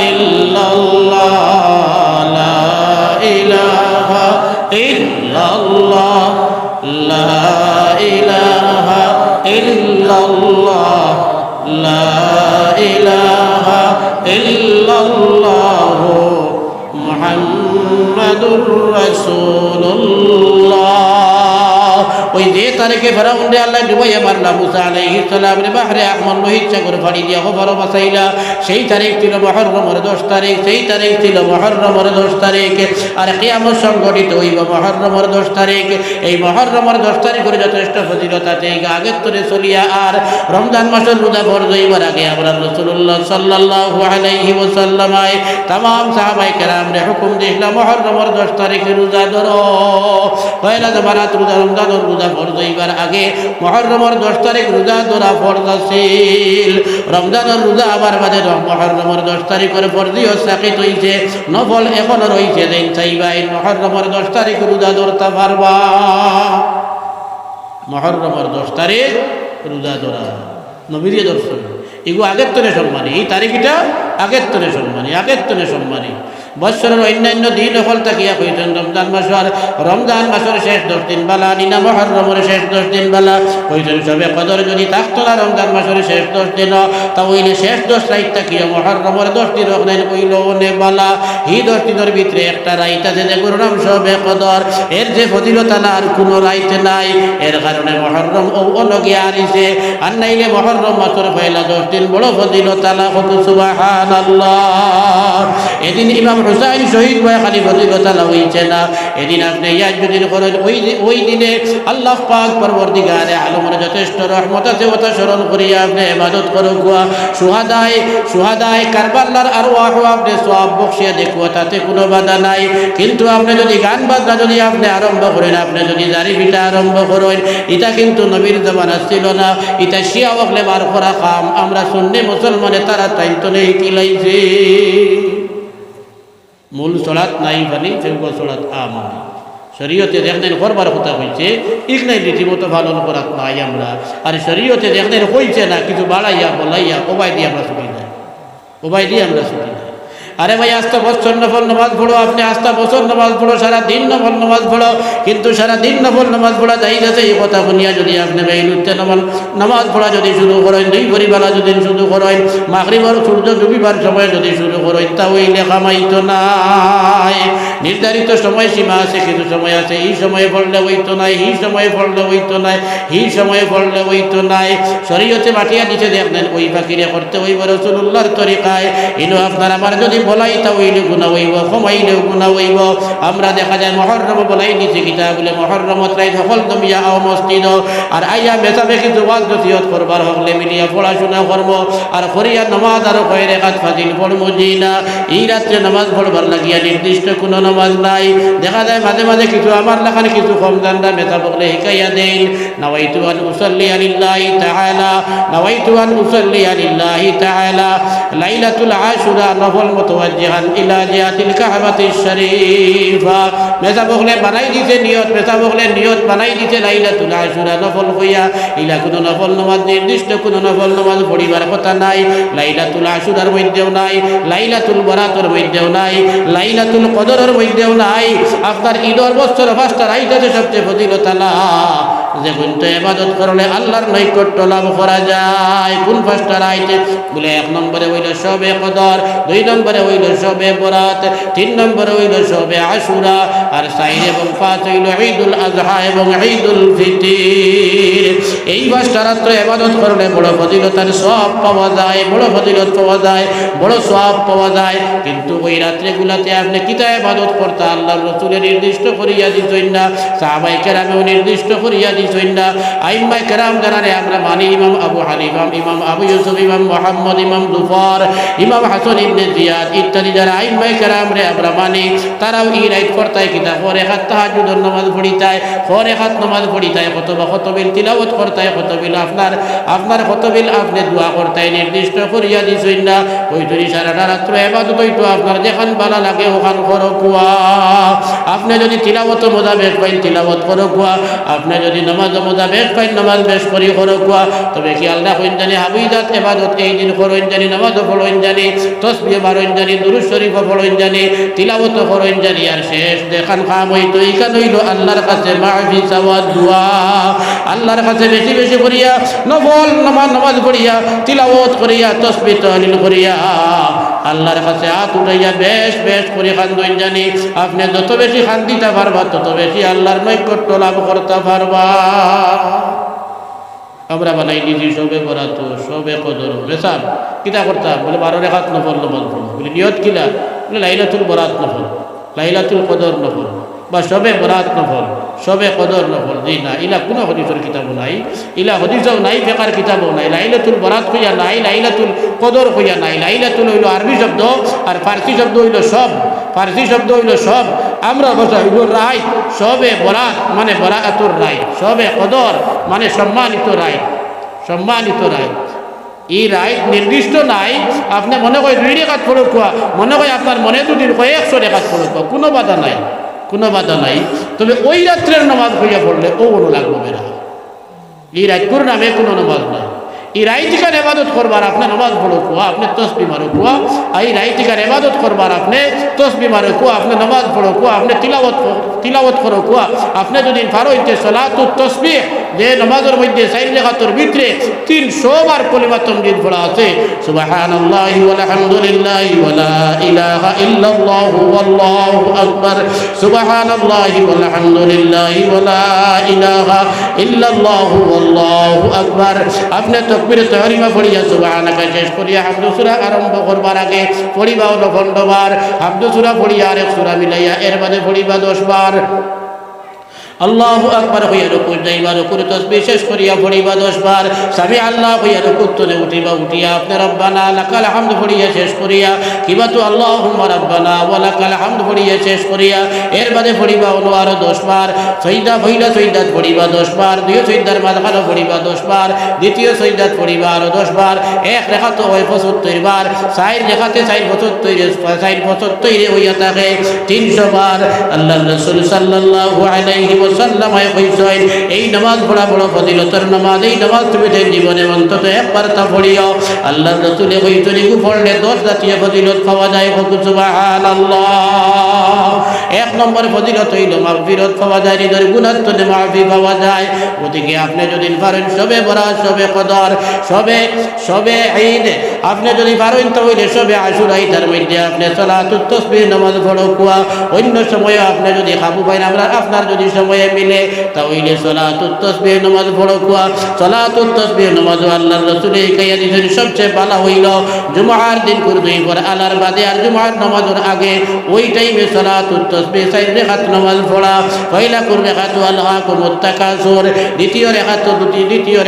ইল্লাল্লাহ, লা ইলাহা ইল্লাল্লাহ, লা ইলাহা ইল্লাল্লাহ, লা ইলাহা ইল্লাল্লাহ, মুহাম্মাদুর রাসূলুল্লাহ। ওই যে তারিখে ফেরাউন রে আল্লাহ ডুবাইয়া মারলা মুসা আলাইহিস সালাম রে বাহরে আহমদ লোহিচ্ছা করে ফাড়ি দিয়া খবরও বাঁচাইলা। সেই তারিখ ছিল মুহররমের 10 তারিখ। আর কিয়ামত সংঘটিত হইব মুহররমের 10 তারিখ। এই মুহররমের 10 তারিখের যথেষ্ট ফজিলত আছে। আগের তরে চলিয়া আর রমজান মাসের রোজা ফরজ হইবার আগে আমরা রাসূলুল্লাহ সাল্লাল্লাহু আলাইহি ওয়াসাল্লাম तमाम সাহাবায়ে কেরাম রে হুকুম দিয়েছিল মুহররমের 10 তারিখে রোজা ধরো। পয়লা জামানাত রোজা রমজানের রোজা ফরজ হইবার আগে মুহররমের 10 তারিখ রোজা ধরা ফরজ আছিল। রমজানের রোজা আবার বাদে মুহররমের 10 তারিখের ফরজিও সাকিত হইছে, নফল এখনো রইছে। দেন চাইবাই মুহররমের 10 তারিখ রোজা ধরতে পারবা। মুহররমের 10 তারিখ রোজা ধরা নবীর দর্শন এগুলো আগের তনে সম্মানী। এই তারিখটা আগের তনে সম্মানী। বৎসরের অন্যান্য দিন হল তাকিয়া কইতেন রমজান মাসের শেষ 10 দিন বালা নিনা মুহররমের শেষ 10 দিন বালা কইতেন সবে কদর যদি থাকতো না রমজান মাসের শেষ 10 দিন তা হইলে শেষ 10 রাত তাকিয়া মুহররমের 10 দিন ওখানে কইল নে বালা এই 10 দিনের ভিতরে একটা রাত আছে যে গুরু নাম সবে কদর এর যে ফজিলত আর কোনো রাত নাই এর কারণে মুহররম ও অনগে আনিছে আর নাইলে মুহররম মাসের পয়লা 10 দিন বড় ফজিলত আল্লাহ সুবহানাল্লাহ এদিন ইমাম হুসাইন শহীদ হয়ে খালি ফজিলত আল্লাহ হইছে না এদিন আপনি ইয়াজুদ্দিন করেন ওই দিনে আল্লাহ পাক পরবর্তীকারে আলমের যথেষ্ট রহমত আছে ওটা স্মরণ করিয়া আপনি ইবাদত করুক সুহাদায়ে কারবালার আরওয়াহ আপনি সওয়াব বখশিয়া দেখুয়া তাতে কোনো বাধা নাই কিন্তু আপনি যদি গান বাজনা যদি আপনি আরম্ভ করেন আপনি যদি জারি পিটা আরম্ভ করেন এটা কিন্তু নবীর জামানা ছিল না এটা শিয়া ওগলে বার করা কাম আমরা সুন্নি মুসলমানে তারা তাইতো নেই কিলাইছে মূল সলাৎ নাই বলি সেগুলো সলাৎ আম শরীয়তে দেখলেন করবার কথা হয়েছে ঠিক নাই রীতিমতো পালন করাত নাই আমরা আর শরীয়তে দেখলেন হয়েছে না কিছু বাড়াইয়া বলাইয়া কোবাই দিয়ে আমরা ছুটি নাই আরে ভাই আস্তা বছর নফল নামাজ পড়ো আপনি আস্তা বছর নামাজ পড়ো সারা দিন নফল নামাজ পড়ো কিন্তু সারা দিন নফল নামাজ পড়া যাই যাচ্ছে এই কথা শুনিয়া যদি আপনি বেইলুতে নামাজ পড়া যদি শুরু করেন দুই পরিবেলা যদি শুরু করেন মাগরিবের সূর্য ডুবিবার সময় যদি শুরু করেন তা ওই লেখা মাইতো নাই নির্ধারিত সময় সীমা আছে কিছু সময় আছে এই সময়ে পড়লে হইতো নাই এই সময়ে পড়লে হইতো নাই এই সময়ে পড়লে হইতো নাই শরীয়তে মাটিয়া দিতে দেখলেন ওই ফাঁকিরে করতে হইব রাসূলুল্লাহর তরিকায় ইনো আপনার আমার যদি বলাই তা হইলে গুণা হইব কমাইলেও গুণা হইব আমরা দেখা যায় মুহররম বলাই নিচে কিতাব বলে মুহররমত রাই সকল দমিয়া আও মসজিদ আর আইয়া মেসাবে কিছু ওয়াজ নসিহত করবার হলে মিলিয়া পড়াশোনা করব আর করিয়া নামাজ আর কয় রাকাত ফাজিল পড়বো না এই রাত্রে নামাজ পড়বার লাগিয়া নির্দিষ্ট কোনো নামাজ নাই দেখা যায় মাঝে মাঝে কিছু আমার লেখানে কিছু কম জানরা মেসা বলে হিকাইয়া দেন নাওয়াইতু আন উসাল্লি আলিল্লাহি তাআলা নাওয়াইতু আন উসাল্লি আলিল্লাহি তাআলা লাইলাতুল আশুরা নফল মুতাওয়াজ্জিহান ইলা জিহাতিল কাবাতিশ শরীফা মেসা বলে বানাই দিতে নিয়ত মেসা বলে নিয়ত বানাই দিতে লাইলাতুল আশুরা নফল হইয়া ইলা কোনো নফল নামাজ নির্দিষ্ট কোনো নফল নামাজ পড়িবার কথা নাই লাইলাতুল আশুরার মধ্যেও নাই লাইলাতুল বরাতের মধ্যেও নাই লাইলাতুল কদরের মধ্যেও নাই আপনার ঈদের বছর ফাস্টার আইতাতে সবচেয়ে ফজিলত আলা যে কিন্তু ইবাদত করলে আল্লাহর নৈকট্য লাভ করা যায় কোন ফাস্টার আইতে বলে 1 নম্বরে হইল শবে কদর 2 নম্বরে হইল শবে বরাত 3 নম্বরে হইল শবে আশুরা আর 4 এবং 5 হইল ঈদুল আযহা এবং ঈদুল ফিতর এই ফাস্টার রাত্র ইবাদত করলে বড় ফজিলতের সওয়াব পাওয়া যায় বড় ফজিলত পাওয়া যায় বড় সওয়াব পাওয়া যায় কিন্তু ওই রাত্রিগুলোতে আপনি কিতা ইবাদত করতে আল্লাহর রাসূলের নির্দিষ্ট করিয়া দিতেন না সাহাবায়ে কেরামেও নির্দিষ্ট করিয়া দিতেন না আইম্মায়ে কেরাম যারা আমরা মানি ইমাম আবু হানিফা ইমাম আবু ইউসুফ ইমাম মুহাম্মদ ইমাম জুফর ইমাম হাসান ইবনে জিয়াদ ইত্যাদি যারা আইম্মায়ে কেরাম আমরা মানি তারাও এই রাত করতায় কিতা পরে হাত তাহাজ্জুদের নামাজ পড়িতায় পরে হাত নামাজ পড়িতায় কতবা কতবিল তিলাওয়াত করতায় কতবিল আপনার কতবিল আপনি দোয়া করতায় নির্দিষ্ট করিয়া দিছেন না ওই তরি সারাটা রাত্র ইবাদত হইতো আপনার যেখান ভালো লাগে ওখান করো কুয়া আপনি যদি তিলাওয়াত মোতাবেক পাইন তিলাওয়াত করো কুয়া আপনি যদি নামাজ মোতাবেক পাইন নামাজ বেশ করি করো কুয়া তবে কি আল্লাহ কইন জানি হাবিদাত ইবাদত এই দিন করইন জানি নামাজ পড়ইন জানি তাসবিহ বারইন জানি দুরূদ শরীফ পড়ইন জানি তিলাওয়াত করইন জানি আর শেষ দেখান কাম হইতো এইখান হইল আল্লাহর কাছে মাফি সাওয়াদ দোয়া আল্লাহর কাছে বেশি বেশি করিয়া নফল নামাজ পড়িয়া তিলাওয়াত করিয়া তাসবিহ তাহলিল করিয়া আল্লাহর কাছে হাত উঠাইয়া বেশ বেশ করে খান্দইন জানি আপনি যত বেশি খান দিতে পারবা তত বেশি আল্লাহর নৈকট্য লাভ করতে পারবা আমরা বানাই দিছি সবে বরাত সবে কদর বেসাব কিতা করতাম বলে 12 রাকাত নফল নামাজ পড়ো বলে নিয়ত কিলা বলে লাইলাতুল বরাত নফল লাইলাতুল কদর নফল বা সবে বরাত নফল সবে কদর নফল জি না ইলা কোনো হদিসের কিতাবও নাই ইলা হদিসও নাই বেকার কিতাবও নাই লাইলাতুল বরাত কইয়া নাই লাইলাতুল কদর কইয়া নাই লাইলাতুল হইল আরবি শব্দ আর ফার্সি শব্দ হইল সব ফার্সি শব্দ হইল সব আমরা ভাষা হইল রায় সবে বরাত মানে বরাতুর রায় সবে কদর মানে সম্মানিত রায় সম্মানিত রায় এই রায় নির্দিষ্ট নাই আপনি মনে করেন 2 রাকাত পড়ো কোয়া মনে করেন আপনার মনে যদি 100 রাকাত পড়ো কোয়া কোনো বাধা নাই কোনো বাধা নাই তবে ওই রাত্রের নামাজ হইয়া পড়লে ও কোনো লাগবে না এই রাতকুর নামে কোনো নামাজ নাই এই রাইতিকার ইবাদত করবার আপনি নামাজ পড়ো কুয়া আপনি তসবিহ মারো কুয়া এই রাইতিকার ইবাদত করবার আপনি তসবিহ মারো কুয়া আপনি নামাজ পড়ো কুয়া আপনি তিলাওয়াত করো কুয়া আপনি যদি পারো ইতে সালাতুত তসবিহ যে নামাজের মধ্যে 4 রাকাতের ভিতরে 300 বার কলিমা তামজিদ পড়া আছে সুবহানাল্লাহি ওয়া আলহামদুলিল্লাহি ওয়া লা ইলাহা ইল্লাল্লাহু ওয়াল্লাহু আকবার সুবহানাল্লাহি ওয়া আলহামদুলিল্লাহি ওয়া লা ইলাহা ইল্লাল্লাহু ওয়াল্লাহু আকবার আপনি তাকবীরে তাহরিমা পড়িয়া সুবহানাকা শেষ করিয়া হামদ সূরা আরম্ভ করবার আগে পড়িবা 9 বার হামদ সূরা পড়িয়া আরেক সূরা মিলাইয়া এর বাদে পড়িবা 10 বার আল্লাহু আকবার হইয়া রুকু যাইবা রুকুর তাসবিহ শেষ করিয়া পড়িবা 10 বার সামি আল্লাহ হইয়া রুকু তুলে উঠিবা উঠিয়া আপনি রব্বানা লাকাল হামদ পড়িয়া শেষ করিয়া কিবা তো আল্লাহুম্মা রব্বানা ওয়া লাকাল হামদ পড়িয়া শেষ করিয়া এর বাদে পড়িবা আরো 10 বার সাজদা হইলা সাজদাত পড়িবা 10 বার দ্বিতীয় সাজদার মাঝখানে পড়িবা 10 বার দ্বিতীয় সাজদাত পড়িবা আরো 10 বার এক রাকাত হয় 75 বার 4 রাকাতে 75 হইয়া থাকে 300 বার আল্লাহর রাসূল সাল্লাল্লাহু আলাইহি ওয়াসাল্লাম কইছেন এই নামাজ পড়া বড় ফজিলতের নামাজ এই নামাজ তুমি জীবনে অন্তত একবার তা পড়িও আল্লাহর রাসূল কইছেন এগু পড়লে 10 জাতীয় ফজিলত পাওয়া যায় সুবহানাল্লাহ এক নম্বর ফজিলত হইল মাগফিরাত পাওয়া যায় হৃদয়ের গুনাহ থেকে মাফি পাওয়া যায় ওদিকে আপনি যদি পারেন সবে বরাত সবে কদর সবে ঈদ আপনি যদি পারেন তাহলে সবে আশুরা ঈদের মধ্যে আপনি সালাতুত তাসবিহ নামাজ পড়ো কুয়া অন্য সময়ে আপনি যদি কাবু পাইন আমরা আপনার যদি সময় মিলে তাহলে সালাতুত তাসবিহ নামাজ পড়ো কুয়া সালাতুত তাসবিহ নামাজ আল্লাহর রাসূল কাইয়া দিয়েছেন সবচেয়ে ভালো হইল জুমার দিন করবে পর আলার বাদে আর জুমার নামাজের আগে ওই টাইমে সালাতুত তাসবিহ 4 রাকাত নামাজ পড়া পয়লা করবে রাকাত আল্লাহুকুমুত তাকাসুর দ্বিতীয়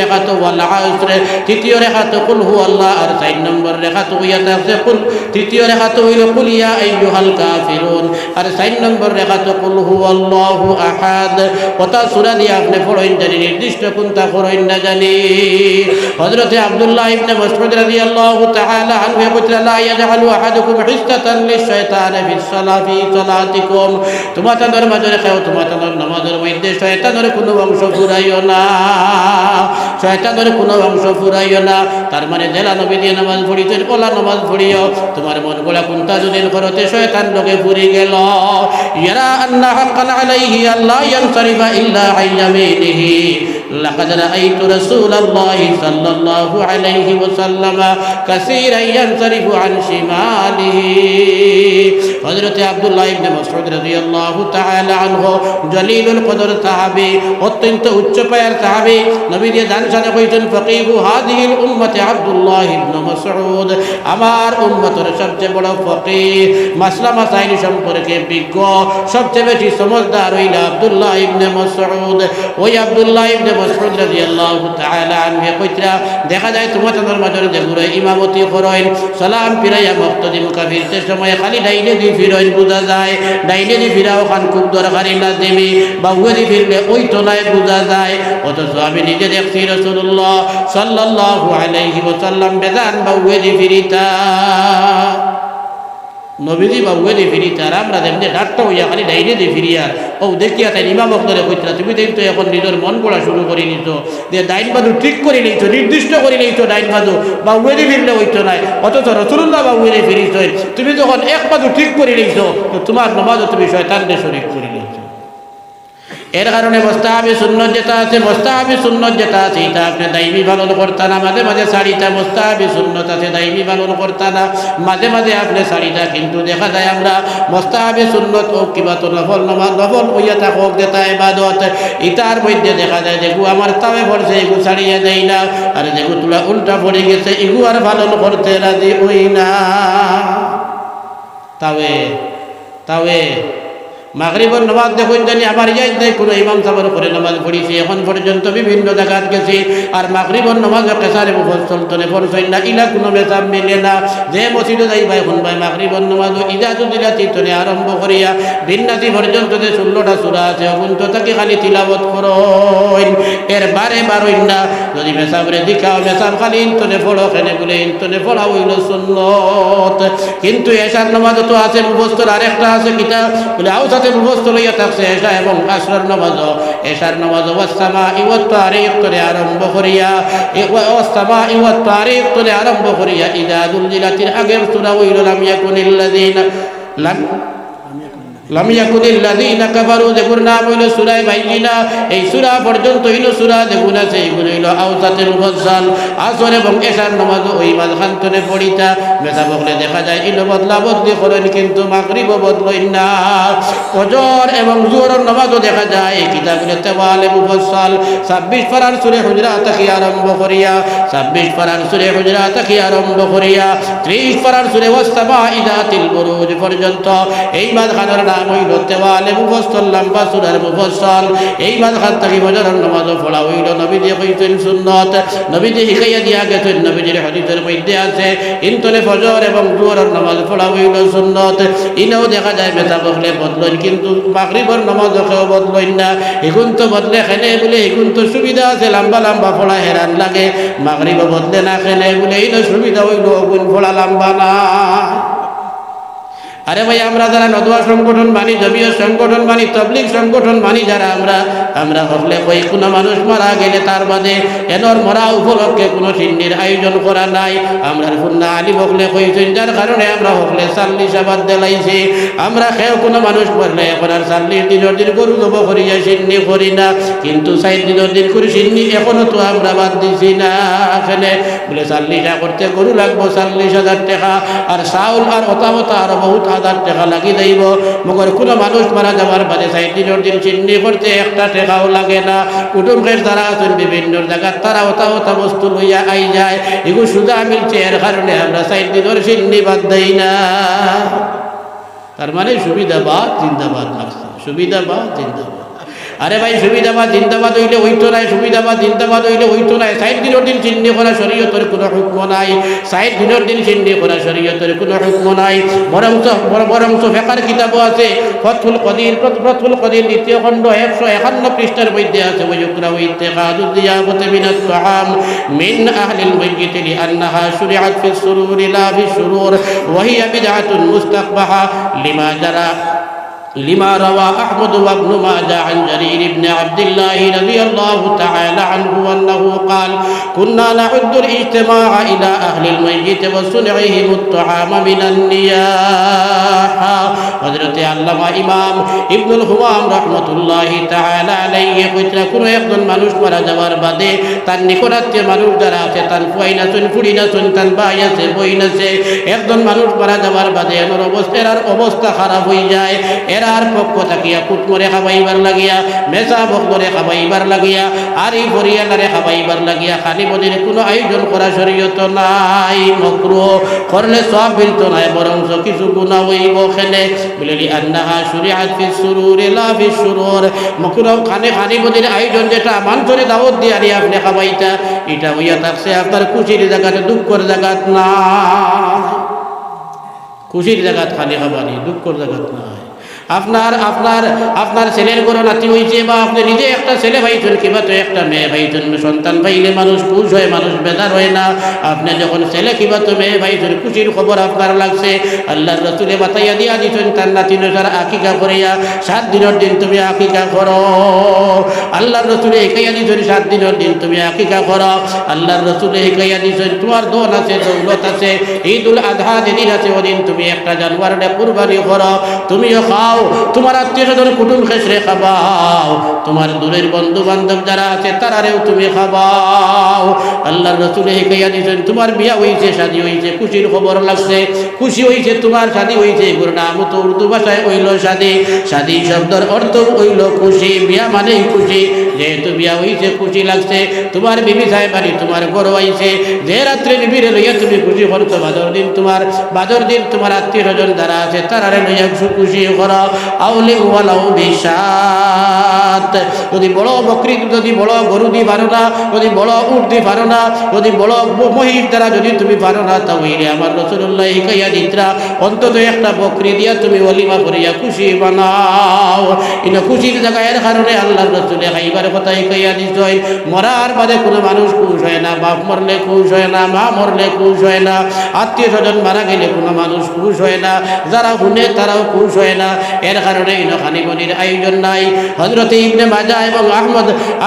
রাকাত ওয়াল আসর তৃতীয় রাকাত কুল হুয়াল্লাহ আর 4 নম্বর রাকাত হইয়া থাকে কুল তৃতীয় রাকাত হইল কুল ইয়া আইয়ুহাল কাফিরুন আর 4 নম্বর রাকাত কুল হুয়াল্লাহু আহাদ কত সূরা দিয়ে আপনি পড়েন জানি নির্দিষ্ট কোনটা পড়েন না জানি হযরতে আব্দুল্লাহ ইবনে মাসউদ রাদিয়াল্লাহু তাআলা আনহু বলেন লা ইয়াজআলু আহাদুকুম হিসতাতান লিশ-শাইতানি ফিস-সালাতিকুম তোমাদের মাঝে কেউ তোমাদের নামাজের মধ্যে শয়তানের কোনো অংশ ফুরাইও না শয়তানের কোনো অংশ ফুরাইও না তার মানে জেলা নবী দিয়ে নামাজ পড়িছেন ওলা নামাজ পড়িও তোমার মন গোলা কোনটা যদি করতে শয়তান লোকে ফুরি গেল ইয়ারা আন্না হাক্কান আলাইহি আল্লাহ ইয়ানসারিফা ইল্লা আইয়ামিনিহি লাকাদ রাআইতু রাসূলাল্লাহি সাল্লাল্লাহু আলাইহি ওয়াসাল্লাম কাসীরান ইয়ানসারিফু আন শিমালিহি হযরত আব্দুল্লাহ ইবনে মাসউদ রাদিয়াল্লাহু তাআলা আনহু জলিলুল কদর সাহাবী অত্যন্ত উচ্চ পায়ের সাহাবী নবী দিয়ে জানসানে কইতেন ফকিহু হাদিহিল উম্মতি আব্দুল্লাহ ইবনে মাসউদ আমার উম্মতের সবচেয়ে বড় ফকিহ মাসলা মাসাইল সম্পর্কে বিজ্ঞ সবচেয়ে বেশি সমঝদার হইল আব্দুল্লাহ ইবনে মাসউদ ওই আব্দুল্লাহ ইবনে মাসউদ রাদিয়াল্লাহু তাআলা আনহু কইতরা দেখা যায় তোমাদের মাঝে যে গুরে ইমামতি করেন সালাম ফিরাইয়া মুক্তদি মুকাফিরতে সময় খালি ডাইনে দি ফিরইন বুঝা যায় ডাইনে দি ফিরাও খান খুব দরকারি লাজিমি বা ওদি ফিরলে ওই তোলায় বুঝা যায় অথচ আমি নিজে দেখছি রাসূলুল্লাহ সাল্লাল্লাহু আলাইহি ওয়াসাল্লাম বেজান বা ওদি ফিরিতা নবীজি বা ওদি ফিরিতা আমরা যেমনি ডাক্তার হইয়া খালি ডাইনে দি ফিরিয়ার ও দেখিয়া তাই ইমাম বক্তরে কইতরা তুমি তো এখন নিজের মন পড়া শুরু করে নিত যে ডাইন বাদু ঠিক করে নিয়েছো নির্দিষ্ট করে নিয়েছো ডাইন বাদু বা ওদি ফিরলে হইতো নাই অথচ রাসূলুল্লাহ বা ওদি ফিরিছ তুমি যখন এক বাদু ঠিক করে নিয়েছো তো তোমার নামাজও তুমি শয়তানকে শরীক করে নিয়েছো এর কারণে মুস্তাহাবি সুন্নাত যেটা আছে এটা আপনি দাইমি পালন করতে না মাঝে মাঝে শাড়িটা মুস্তাহাবি সুন্নাত আছে দাইমি পালন করতে না মাঝে মাঝে আপনি শাড়িটা কিন্তু দেখা যায় আমরা মুস্তাহাবি সুন্নাত ও কিবা তো নফল হইয়া থাকুক যেটা ইবাদত ইতার মধ্যে দেখা যায় যে আমার তাবে পড়ছে এগু ছাড়িয়ে দেয় না আর যেগু তুলা উল্টা পড়ে গেছে এগু আর পালন করতে রাজি হই না তাওয়ে মাগরিবের নামাজ দেখুন জানি আমার ইয়াদ নেই কোনো ইমাম সাহেবের উপরে নামাজ পড়িছি এখন পর্যন্ত বিভিন্ন জায়গাত গেছি আর মাগরিবের নামাজ কেসারে মুফাসসল তনে পড়ছেন না ইলা কোনো মেসাব মিলে না যে মসজিদে যাই ভাই এখন ভাই মাগরিবের নামাজ ইজাজু দিলাতি তনে আরম্ভ করিয়া বিন্নাতি পর্যন্ত যে 16টা সূরা আছে অগুন্ত তাকে খালি তিলাওয়াত করুন এর বারে বারই না যদি মেসাবরে দিখাও মেসাব খালি ইন্তনে পড়ো কেনে বলে ইন্তনে পড়া হইল সুন্নত কিন্তু এশার নামাজ তো আছে মুফাসসল আরেকটা আছে কিতাব বলে আউসাত সাথে মুখস্থ লইয়া থাকছে এশা এবং আসরের নামাজ। এশার নামাজ ওয়াসসামাই ওয়াত তারিক তরে আরম্ভ করিয়া ওয়াসসামাই ওয়াত তারিক তরে আরম্ভ করিয়া ইযা যুলজিলাতির আগের সূরা হইল লাম ইয়াকুনিল্লাযীনা কাফারু যেগুর নাম হইল সূরা বাইয়িনা। এই সূরা পর্যন্ত হইল সূরা যেগুলো আছে এইগুলো হইল আওসাতুল মুফাসসাল। আসর এবং এশার নামাজ ওই মাঝখানে পড়িতা মেধা বকলে দেখা যায় ইলো বদলা বদলি করেন কিন্তু মাগরিবও বদলইন না। ফজর এবং জোহরের নামাজও দেখা যায় এই কিতাবের তাওয়ালে মুফাসসাল 26 পারার সূরা হুজরাত থেকে আরম্ভ করিয়া 26 পারার সূরা হুজরাত থেকে আরম্ভ করিয়া 30 পারার সূরা ওয়াসসামাই যাতিল বুরুজ পর্যন্ত এই মাঝখানের নাম হইল তাওয়ালে মুফাসসাল, লম্বা সূরার মুফাসসাল। এই মাঝখান থেকে ফজরের নামাজ পড়া হইল নবীজি কইতেন সুন্নাত, নবীজি শিখাইয়া দিয়া গেছেন, নবীজির হাদিসের মধ্যে আছে ইনতলে ফজর এবং জোহরের নামাজ পড়া হইল সুন্নাত। ইনাও দেখা যায় মেধা বকলে বদলইন কিন্তু মাগরিবের নামাজ কেউ বদলইন না। এখন তো বদলে খেলে বলে এখন তো সুবিধা আছে লম্বা লম্বা পড়া হেরান লাগে, মাগরিবও বদলে না খেলে বলে এই সুবিধা হইল গুণ পড়া লম্বা না। আরে ভাই আমরা যারা নদওয়া সংগঠন মানি, জমিয়ত সংগঠন মানি, তাবলীগ সংগঠন মানি যারা আমরা হকলে কই কোনো মানুষ মারা গেলে তার বাদে এনর মরা উপলক্ষে কোনো সিন্নির আয়োজন করা নাই। আমরা ফুন্না আলী হকলে কইছেন যার কারণে আমরা হকলে 40 আবাদ দেলাইছি। আমরা কেউ কোনো মানুষ মরলে এখন আর 40 দিনের দিন গরু জব করিয়া সিন্নি করি না, কিন্তু 60 দিনের দিন করে সিন্নি এখনো তো আমরা বাদ দিছি না। এখানে বলে 40টা করতে গরু লাগবো 40,000 টাকা, আর চাউল আর হতা আরো বহুত 1000 টাকা লাগি যাইব। মগর কোনো মানুষ মারা যাওয়ার বাদে 60 দিনের দিন চিন্নি করতে একটা টাকাও লাগে না। কুটুম্বের যারা আছেন বিভিন্ন জায়গায় তারা হতা বস্তু লইয়া আই যায়, এগুলো সুদা মিলছে এর কারণে আমরা 60 দিনের চিন্নি বাদ দেই না। তার মানে সুবিধাবাদ জিন্দাবাদ লাগছে, সুবিধাবাদ জিন্দাবাদ। আরে ভাই সুবিধাবাদ জিন্দাবাদ হইলে হইতো নাই, সুবিধাবাদ জিন্দাবাদ হইলে হইতো নাই। 60 দিনের দিন চিন্নি করা শরীয়তের কোনো হুকম নাই, 60 দিনের দিন চিন্নি করা শরীয়তের কোনো হুকম নাই। বরং ফিকহের কিতাবও আছে, ফাতহুল কদির দ্বিতীয় খণ্ড 151 পৃষ্ঠার মধ্যে আছে ওয়ায়ুকরাহু ইত্তিখাযু যিয়াফাতি মিনাত তাআম মিন আহলিল মাইয়িত লিআন্নাহা শুরিআত ফিস সুরুরি লা ফিস শুরুর ওয়া হিয়া বিদআতুন মুস্তাকবাহা لما روى أحمد وابن ماجه عن جرير بن عبد الله رضي الله تعالى عنه أنه قال كنا نعد الاجتماع إلى أهل الميت وصنعهم الطعام من النياحة। حضرت علامة ইমাম ইবনুল হুমাম রাহমাতুল্লাহ তাআলা আলাইহি কইতরা কোন একজন মানুষ মারা যাওয়ার বাদে তার নিকটাত্মীয় মানুষ যারা আছে তার ফুয়াইনাচুন ফুড়িনাচুন তার ভাই আছে বইন আছে, একজন মানুষ মারা যাওয়ার বাদে এর অবস্থা খারাপ হয়ে যায়। এরার পক্ষ থাকিয়া কুটমরে খাবাইবার লাগিয়া, মেসা বকলরে খাবাইবার লাগিয়া, আর এই পরিয়ালারে খাবাইবার লাগিয়া খালি বদির কোনো আয়োজন করা শরীয়ত নাই। মাকরুহ করলে সব মিলত নাই, বরং কিছু গুনাহ হইব। খেলে বলি আন্নাহা শুরিআত ফিস সুরুরি লা ফিস শুরুর। মাকরুহ খানি বদির আয়োজন যেটা মানসরে দাওয়াত দিয়া নি আপনি খাবাইতা, এটা হইয়া থাকছে আপনার খুশির জায়গাতে, দুঃখের জায়গাত না। খুশির জায়গাত খালি খাবানি, দুঃখের জায়গাত না। আপনার ছেলের কোনো নাতি হয়েছে বা আপনি নিজে একটা ছেলে পাইছেন কিংবা তো একটা মেয়ে পাইছেন, সন্তান পাইলে মানুষ খুশ হয়, মানুষ বেজার হয় না। আপনি যখন ছেলে কিংবা তো মেয়ে পাইছেন খুশির খবর আপনার লাগছে, আল্লাহর রাসূলে বাতাইয়া দিয়া দিয়েছেন তার নাতি নজার আকিকা করিয়া 7 দিনের দিন তুমি আকিকা করো। আল্লাহর রাসূলে একাইয়া দিয়েছেন 7 দিনের দিন তুমি আকিকা করো। আল্লাহর রাসূলে একাইয়া দিয়েছেন তোমার ধন আছে, দৌলত আছে, ঈদুল আযহা যেদিন আছে ওদিন তুমি একটা জানোয়ারটা কুরবানি করো, তুমিও খাও, তোমার আত্মীয় স্বজন কুটুম খেসরে খাবাও, তোমার দূরের বন্ধু বান্ধব যারা আছে তারারেও তুমি খাবাও। আল্লাহর রাসূল শিখাইয়া দিয়েছেন তোমার বিয়া হইছে, শাদী হইছে, খুশির খবর লাগছে, খুশি হইছে, তোমার শাদী হইছে, এগুলোর নাম তো উর্দু ভাষায় হইল শাদী। শাদী শব্দের অর্থ হইল খুশি, বিয়া মানেই খুশি। যেহেতু বিয়া হইছে খুশি লাগছে, তোমার বিবি সাহেবানি তোমার ঘর হইছে, যে রাত্রে বিবিরে লইয়া তুমি খুশি করছো, বাদর দিন তোমার আত্মীয় স্বজন যারা আছে তারারে লইয়া খুশি করো। আউলি ওয়ালাউ বিশাত, যদি বড় বকরি, যদি বড় গরু দিয়ে পারো না, যদি বড় উট দিয়ে পারো না, যদি বড় মহিষ দ্বারা যদি তুমি পারো না, তাহলে আমার রাসূলুল্লাহ শিখাইয়া দিতরা অন্তত একটা বকরি দিয়া তুমি ওলিমা করিয়া খুশি বানাও। ইনো খুশির জায়গায় এর কারণে আল্লাহর রাসূলে খাইবার কথা শিখাইয়া দিছেন। মরার বাদে কোনো মানুষ খুশ হয় না, বাপ মরলে খুশ হয় না, মা মরলে খুশ হয় না, আত্মীয় স্বজন মারা গেলে কোনো মানুষ খুশ হয় না, যারা শুনে তারাও খুশ হয় না। এর কারণে ইনো খানিমনির আয়োজন নাই। হযরতে ইবনে মাজাহ এবং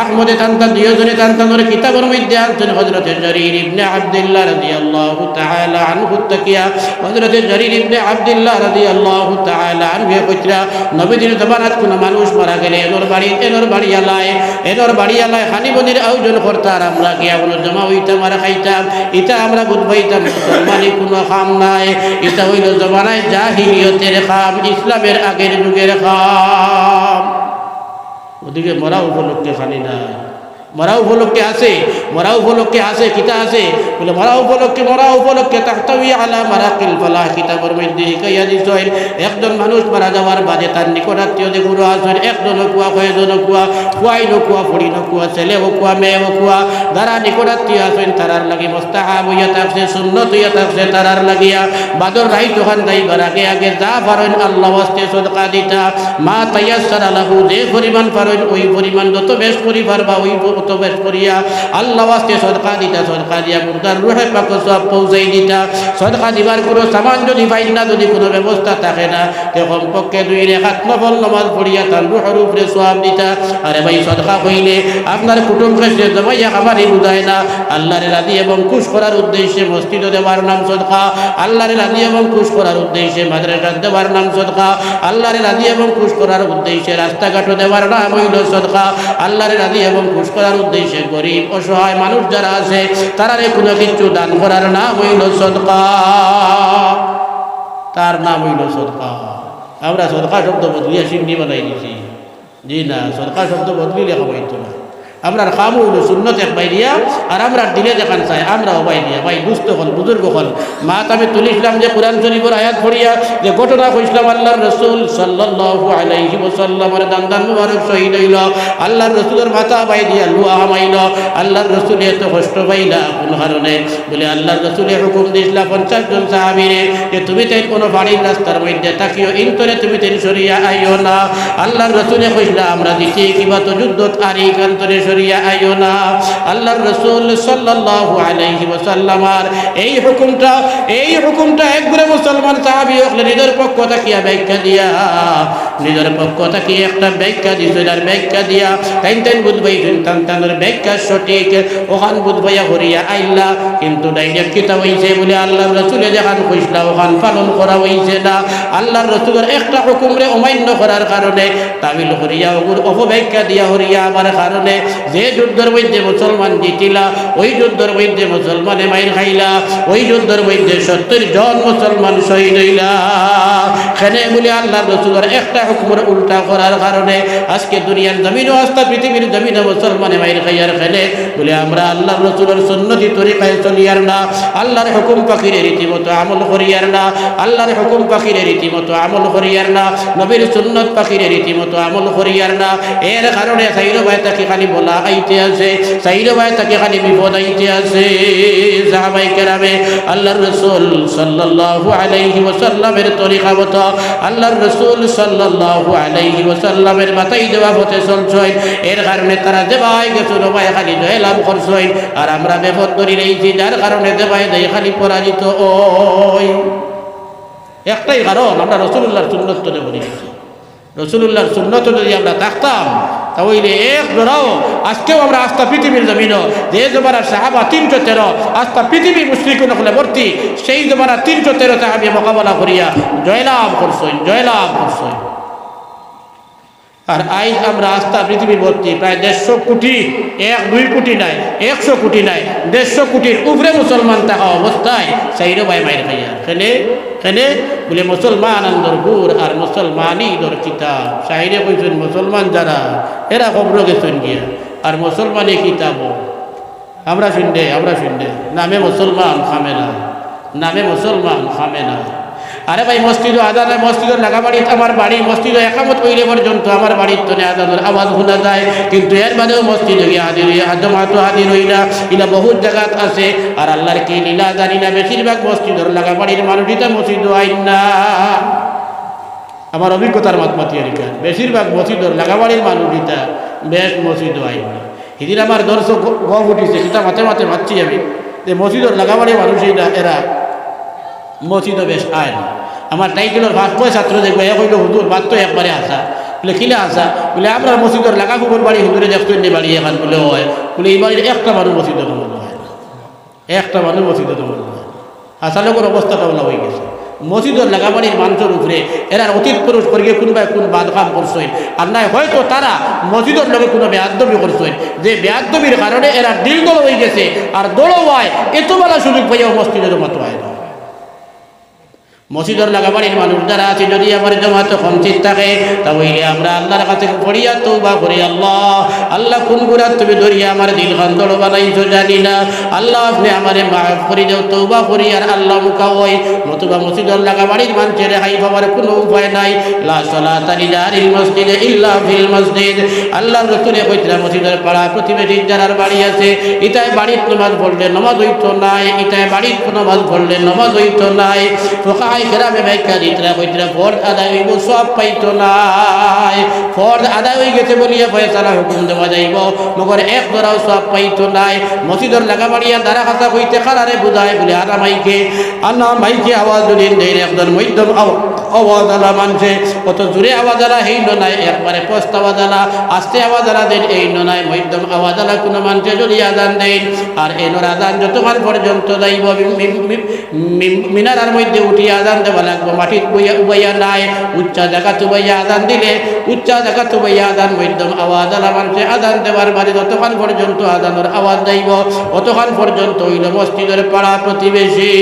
আহমদে তান্তা দুইজনে তান্তানোর কিতাবের মধ্যে আনছেন হযরতে জরীর ইবনে আব্দুল্লাহ রাদিয়াল্লাহু তাআলা আনহু তাকিয়া হযরতে জরীর ইবনে আব্দুল্লাহ রাদিয়াল্লাহু তাআলা আনহু কইরা নবীজির জমানাত কোন মানুষ মারা গেলে এনর বাড়ি আলায় খানিমনির আয়োজন করতাম। আমরা গিয়া কোনো জমা হইতাম আর খাইতাম। এটা আমরা বুঝবাইতাম মুসলমানি কোনো খাম নাই, এটা হইল জমানায় জাহিলিয়তের খাম, ইসলামের আগের যুগের খাম। ওদিকে মরা উপলক্ষে খানি না, মরা উপলক্ষে আছে কিতা আছে বলে মরা উপলক্ষে তাহতাউই আলা মারাকিল ফালাহ কিতাবের মধ্যে শিখাইয়া দিছেন। একজন মানুষ মারা যাওয়ার বাদে তার নিকটাত্মীয় যে গুরু আছেন, একজন কুয়া, কয়েকজন কুয়া, কুয়াই নকুয়া, ফড়ি নকুয়া, ছেলে কুয়া, মেয়ে কুয়া, যারা নিকটাত্মীয় আছেন তারার লাগি মুস্তাহাব হইয়া থাকছে, সুন্নত হইয়া থাকছে তারার লাগিয়া বাদর রাই তখন যাইবার আগে যা পারেন আল্লাহ ওয়াস্তে সদকা দিতা। মা তায়াসসারা লাহু, যে পরিমাণ পারেন ওই পরিমাণ যত বেশ করি পারবা ওই তত বেশ করিয়া আল্লাহ ওয়াস্তে সদকা দিতা। সদকা দিয়া মুর্দার রুহে পাক সব পৌঁছাই দিতা। সদকা দিবার কোনো সামান যদি পাইন না, যদি কোনো ব্যবস্থা থাকে না, তে কমপক্ষে 2 রাকাত নফল নামাজ পড়িয়া তার রুহের উপরে সওয়াব দিতা। আরে ভাই সদকা হইলে আপনার কুটুম কাছে জমাইয়া খাবারই বুঝায় না। আল্লাহর রাজি এবং খুশ করার উদ্দেশ্যে মসজিদে দেওয়ার নাম সদকা, আল্লাহর রাজি এবং খুশ করার উদ্দেশ্যে মাদ্রাসা দেওয়ার নাম সদকা, আল্লাহর রাজি এবং খুশ করার উদ্দেশ্যে রাস্তাঘাট দেওয়ার নাম হইল সদকা, আল্লাহর রাজি এবং খুশ করার উদ্দেশ্যে গরিব অসহায় মানুষ যারা আছে তারারে কোনো কিছু দান করার নাম হইল সদকা, তার নাম হইল সদকা। আমরা সদকা শব্দ বদলিয়া সিন্নি বানাই দিছি। জি না, সদকা শব্দ বদলিলে খাবাইতো না। আমরা খামু হইল সুন্নত এক বাইরিয়া, আর আমরা দিলে দেখান চাই আমরা ওবাই দিয়া। ভাই দুস্থ হল, বুজুর্গ হল, মাত আমি তুলিসলাম যে কোরআন শরীফের আয়াত পড়িয়া যে ঘটনা কইসলাম, আল্লাহর রাসূল সাল্লাল্লাহু আলাইহি ওয়াসাল্লামের দান্দান মুবারক শহীদ হইল, আল্লাহর রাসূলের মাথা বাই দিয়া লুয়া হামাইল। আল্লাহর রাসূল এত কষ্ট পাইলা কোন কারণে বলে আল্লাহর রাসূলে হুকুম দিয়েছিল 50 জন সাহাবীরে যে তুমি তাই কোনো বাড়ির রাস্তার মধ্যে তাকিও, ইনতরে তুমি তাই সরিয়া আইও না। আল্লাহর রাসূলে কইলা আমরা দিতে কিবা তো যুদ্ধ আর এই কান্তরে সরিয়া আইও না। আল্লাহর রাসূল সাল্লাল্লাহু আলাইহি ওয়াসাল্লামের এই হুকুমটা একবারে মুসলমান সাহাবী হলে নিজের পক্ষ তাকিয়া ব্যাখ্যা দিয়া, নিজের পক্ষ তাকিয়া একটা ব্যাখ্যা দিছিল, আর ব্যাখ্যা দিয়া তাইন বুঝবাই তানের ব্যাখ্যা সঠিক ওখান বুঝবাইয়া হরিয়া আইলা। কিন্তু ডাইরেক্ট কিতা হইছে বলে আল্লাহর রাসূলে যেখান কইসলা ওখান পালন করা হইছে না। আল্লাহর রাসূলের একটা হুকুমরে অমান্য করার কারণে তাবিল হরিয়া ওগুর অপব্যাখ্যা দিয়া হরিয়া আমার কারণে যে যুদ্ধের মধ্যে মুসলমান জিতিলা, ওই যুদ্ধের মধ্যে মুসলমানে মাইর খাইলা, ওই যুদ্ধের মধ্যে 70 জন মুসলমান শহীদ হইলা। খেনে বলে আল্লাহর রাসূলের একটা হুকুমের উল্টা করার কারণে আজকে দুনিয়ার জমিনও আস্থা পৃথিবীর জমিনে মুসলমানে মাইর খাইয়ার খেলে বলে আমরা আল্লাহর রাসূলের সুন্নতি তরিকায় চলিয়ার না, আল্লাহর হুকুম পাখিরে রীতিমতো আমল করিয়ার না, আল্লাহর হুকুম পাখিরে রীতিমতো আমল করিয়ার না, নবীর সুন্নত পাখিরে রীতিমতো আমল করিয়ার না। এর কারণে সাইরো ভাই তাকে খালি বলা আইতে আছে, সাইরো ভাই তাকে খালি বিপদ আইতে আছে। সাহাবায়ে কেরামে আল্লাহর রাসূল সাল্লাল্লাহু আলাইহি ওয়াসাল্লামের তরিকা মতো আল্লাহর রাসূল সাল্লাল্লাহু আলাইহি ওয়াসাল্লামের মাথায় দেওয়া হতে চলছয়। এর কারণে তারা দেবাই গেছিল ভাই খালি জয় লাভ করছয়, আর আমরা বেপদ ধরি রয়েছি, যার কারণে দেবাই দেয় খালি পরাজিত। ওই একটাই কারণ আমরা রাসূলুল্লাহর সুন্নত তো বলি, রাসূলুল্লাহর সুন্নত যদি আমরা থাকতাম তাহলে এক ধরাও আজকেও আমরা আস্থা পৃথিবীর জমিন যে জমানার সাহাবা 313 আস্থা পৃথিবী মুশরিকুন হলে ভর্তি, সেই জমানার 313 সাহাবী মোকাবেলা করিয়া জয়লাভ করছেন। আর আজ আমরা আস্থা পৃথিবী ভর্তি প্রায় 150 কোটি, 1-2 কোটি নাই, 100 কোটি নাই, 150 কোটির উপরে মুসলমান থাকা অবস্থায় সাইরো ভাই মাইর খাইয়া খেলে বলে মুসলমান আন্দর গুর আর মুসলমানই দর কিতাব। সাইরে কইছেন মুসলমান যারা এরা খবর গেছেন গিয়া, আর মুসলমানে কিতাব আমরা শুনলে নামে মুসলমান খামে না, আরে ভাই মসজিদ আজান মসজিদের লাগাবাড়ি আমার বাড়ি মসজিদ একামত কইলে পর্যন্ত আমার বাড়ির তো আজানের আওয়াজ শোনা যায়, কিন্তু এর বাদেও মসজিদে গিয়ে হাজির জমাতো হাজির হইলা ইলা বহুত জায়গাত আছে। আর আল্লাহর কি লীলা জানি না, বেশিরভাগ মসজিদের লাগাবাড়ির মানুষটা মসজিদ আইন না। আমার অভিজ্ঞতার মতমাতি এরিকা বেশিরভাগ মসজিদের লাগাবাড়ির মানুষটা বেশ মসজিদ আইন না। সেদিন আমার দর্শক গম উঠিছে, সেটা মাথে মাথে ভাবছি আমি যে মসজিদের লাগাবাড়ির মানুষ এরা মসজিদও বেশ আয় না। আমার টাইটেলের ভাস্কর ছাত্র দেখবো এ হইল হুজুর বাদ তো একবারে আসা বলে কিলে আসা বলে আমরা মসজিদের লাগা কুকুর বাড়ি হুজুরে দেখতেন নি বাড়ি এখান বলে হয় বলে এই বাড়ির একটা মানুষ মসজিদে নমল হয় না, একটা মানুষ মসজিদে নমল হয় না। আসালোকের অবস্থাটা ওলা হয়ে গেছে। মসজিদের লাগাবাড়ির মানুষের উপরে এরা অতীত পুরুষ করিয়ে কোনোবাই কোন বাদকাম করছেন, আর নাই হয়তো তারা মসজিদের লোকে কোনো বেয়াদবি করছেন, যে বেয়াদবির কারণে এরা দিল দল হয়ে গেছে আর দৌড়ও হয় এত বেলা সুযোগ পাইয়াও মসজিদের মতো হয় না। মসজিদের লাগাবাড়ির মানুষ যারা আছে যদি আমার জমাতে কমচিত থাকে তাহলে আমরা আল্লাহর কাছে পড়িয়া তওবা করি, আল্লাহ আল্লাহ কোন গুনাহ তুমি ধরিয়া আমার দিল খান্দড় বানাইছো জানি না, আল্লাহ আপনি আমারে মাফ করে দাও, তওবা করি আর আল্লাহ মুখা হই। নতুবা মসজিদের লাগাবাড়ির মানুষের হাই পাওয়ার কোনো উপায় নাই। লা সালাতা লিজারিল মসজিদে ইল্লা ফিল মসজিদ। আল্লাহর রাসূল কইতরা মসজিদের পাড়া প্রতিবেশী যারার বাড়ি আছে ইতায় বাড়ির নামাজ পড়লে নামাজ হইতো নাই, ইতায় বাড়ির নামাজ পড়লে নামাজ হইতো নাই। গ্রামে ব্যাখ্যা দিতরা কইতরা ফরজ আদায় হইব সব পাইতো নাই, ফরজ আদায় হয়ে গেছে বলিয়া ফয়সালা হুকুম দেওয়া যাইব মগর এক ধরাও সব পাইতো নাই। মসজিদের লাগাবাড়িয়া দ্বারা কথা কইতে কারারে বুঝায় বলে আনা মাইকে আওয়াজ যদি দেয় একজন মধ্যম আওয়াজ আলা মানছে, কত জোরে আওয়াজ আলা হইল নাই, একবারে পোস্ত আওয়াজ আলা আস্তে আওয়াজ আলা দেন এই নাই, মধ্যম আওয়াজ আলা কোনো মানুষে যদি আজান দেন আর এনোর আজান যতক্ষণ পর্যন্ত যাইব মিনারার মধ্যে উঠিয়ে আজান দেওয়া লাগবো, মাটির উবাইয়া নাই, উচ্চা জায়গা তুবাইয়া আজান দিলে উচ্চা জায়গা তুবাইয়া আজান মধ্যম আওয়াজ আলা মানুষে আজান দেওয়ার বাড়ি যতক্ষণ পর্যন্ত আজানের আওয়াজ যাইব অতক্ষণ পর্যন্ত হইল মসজিদের পাড়া প্রতিবেশী।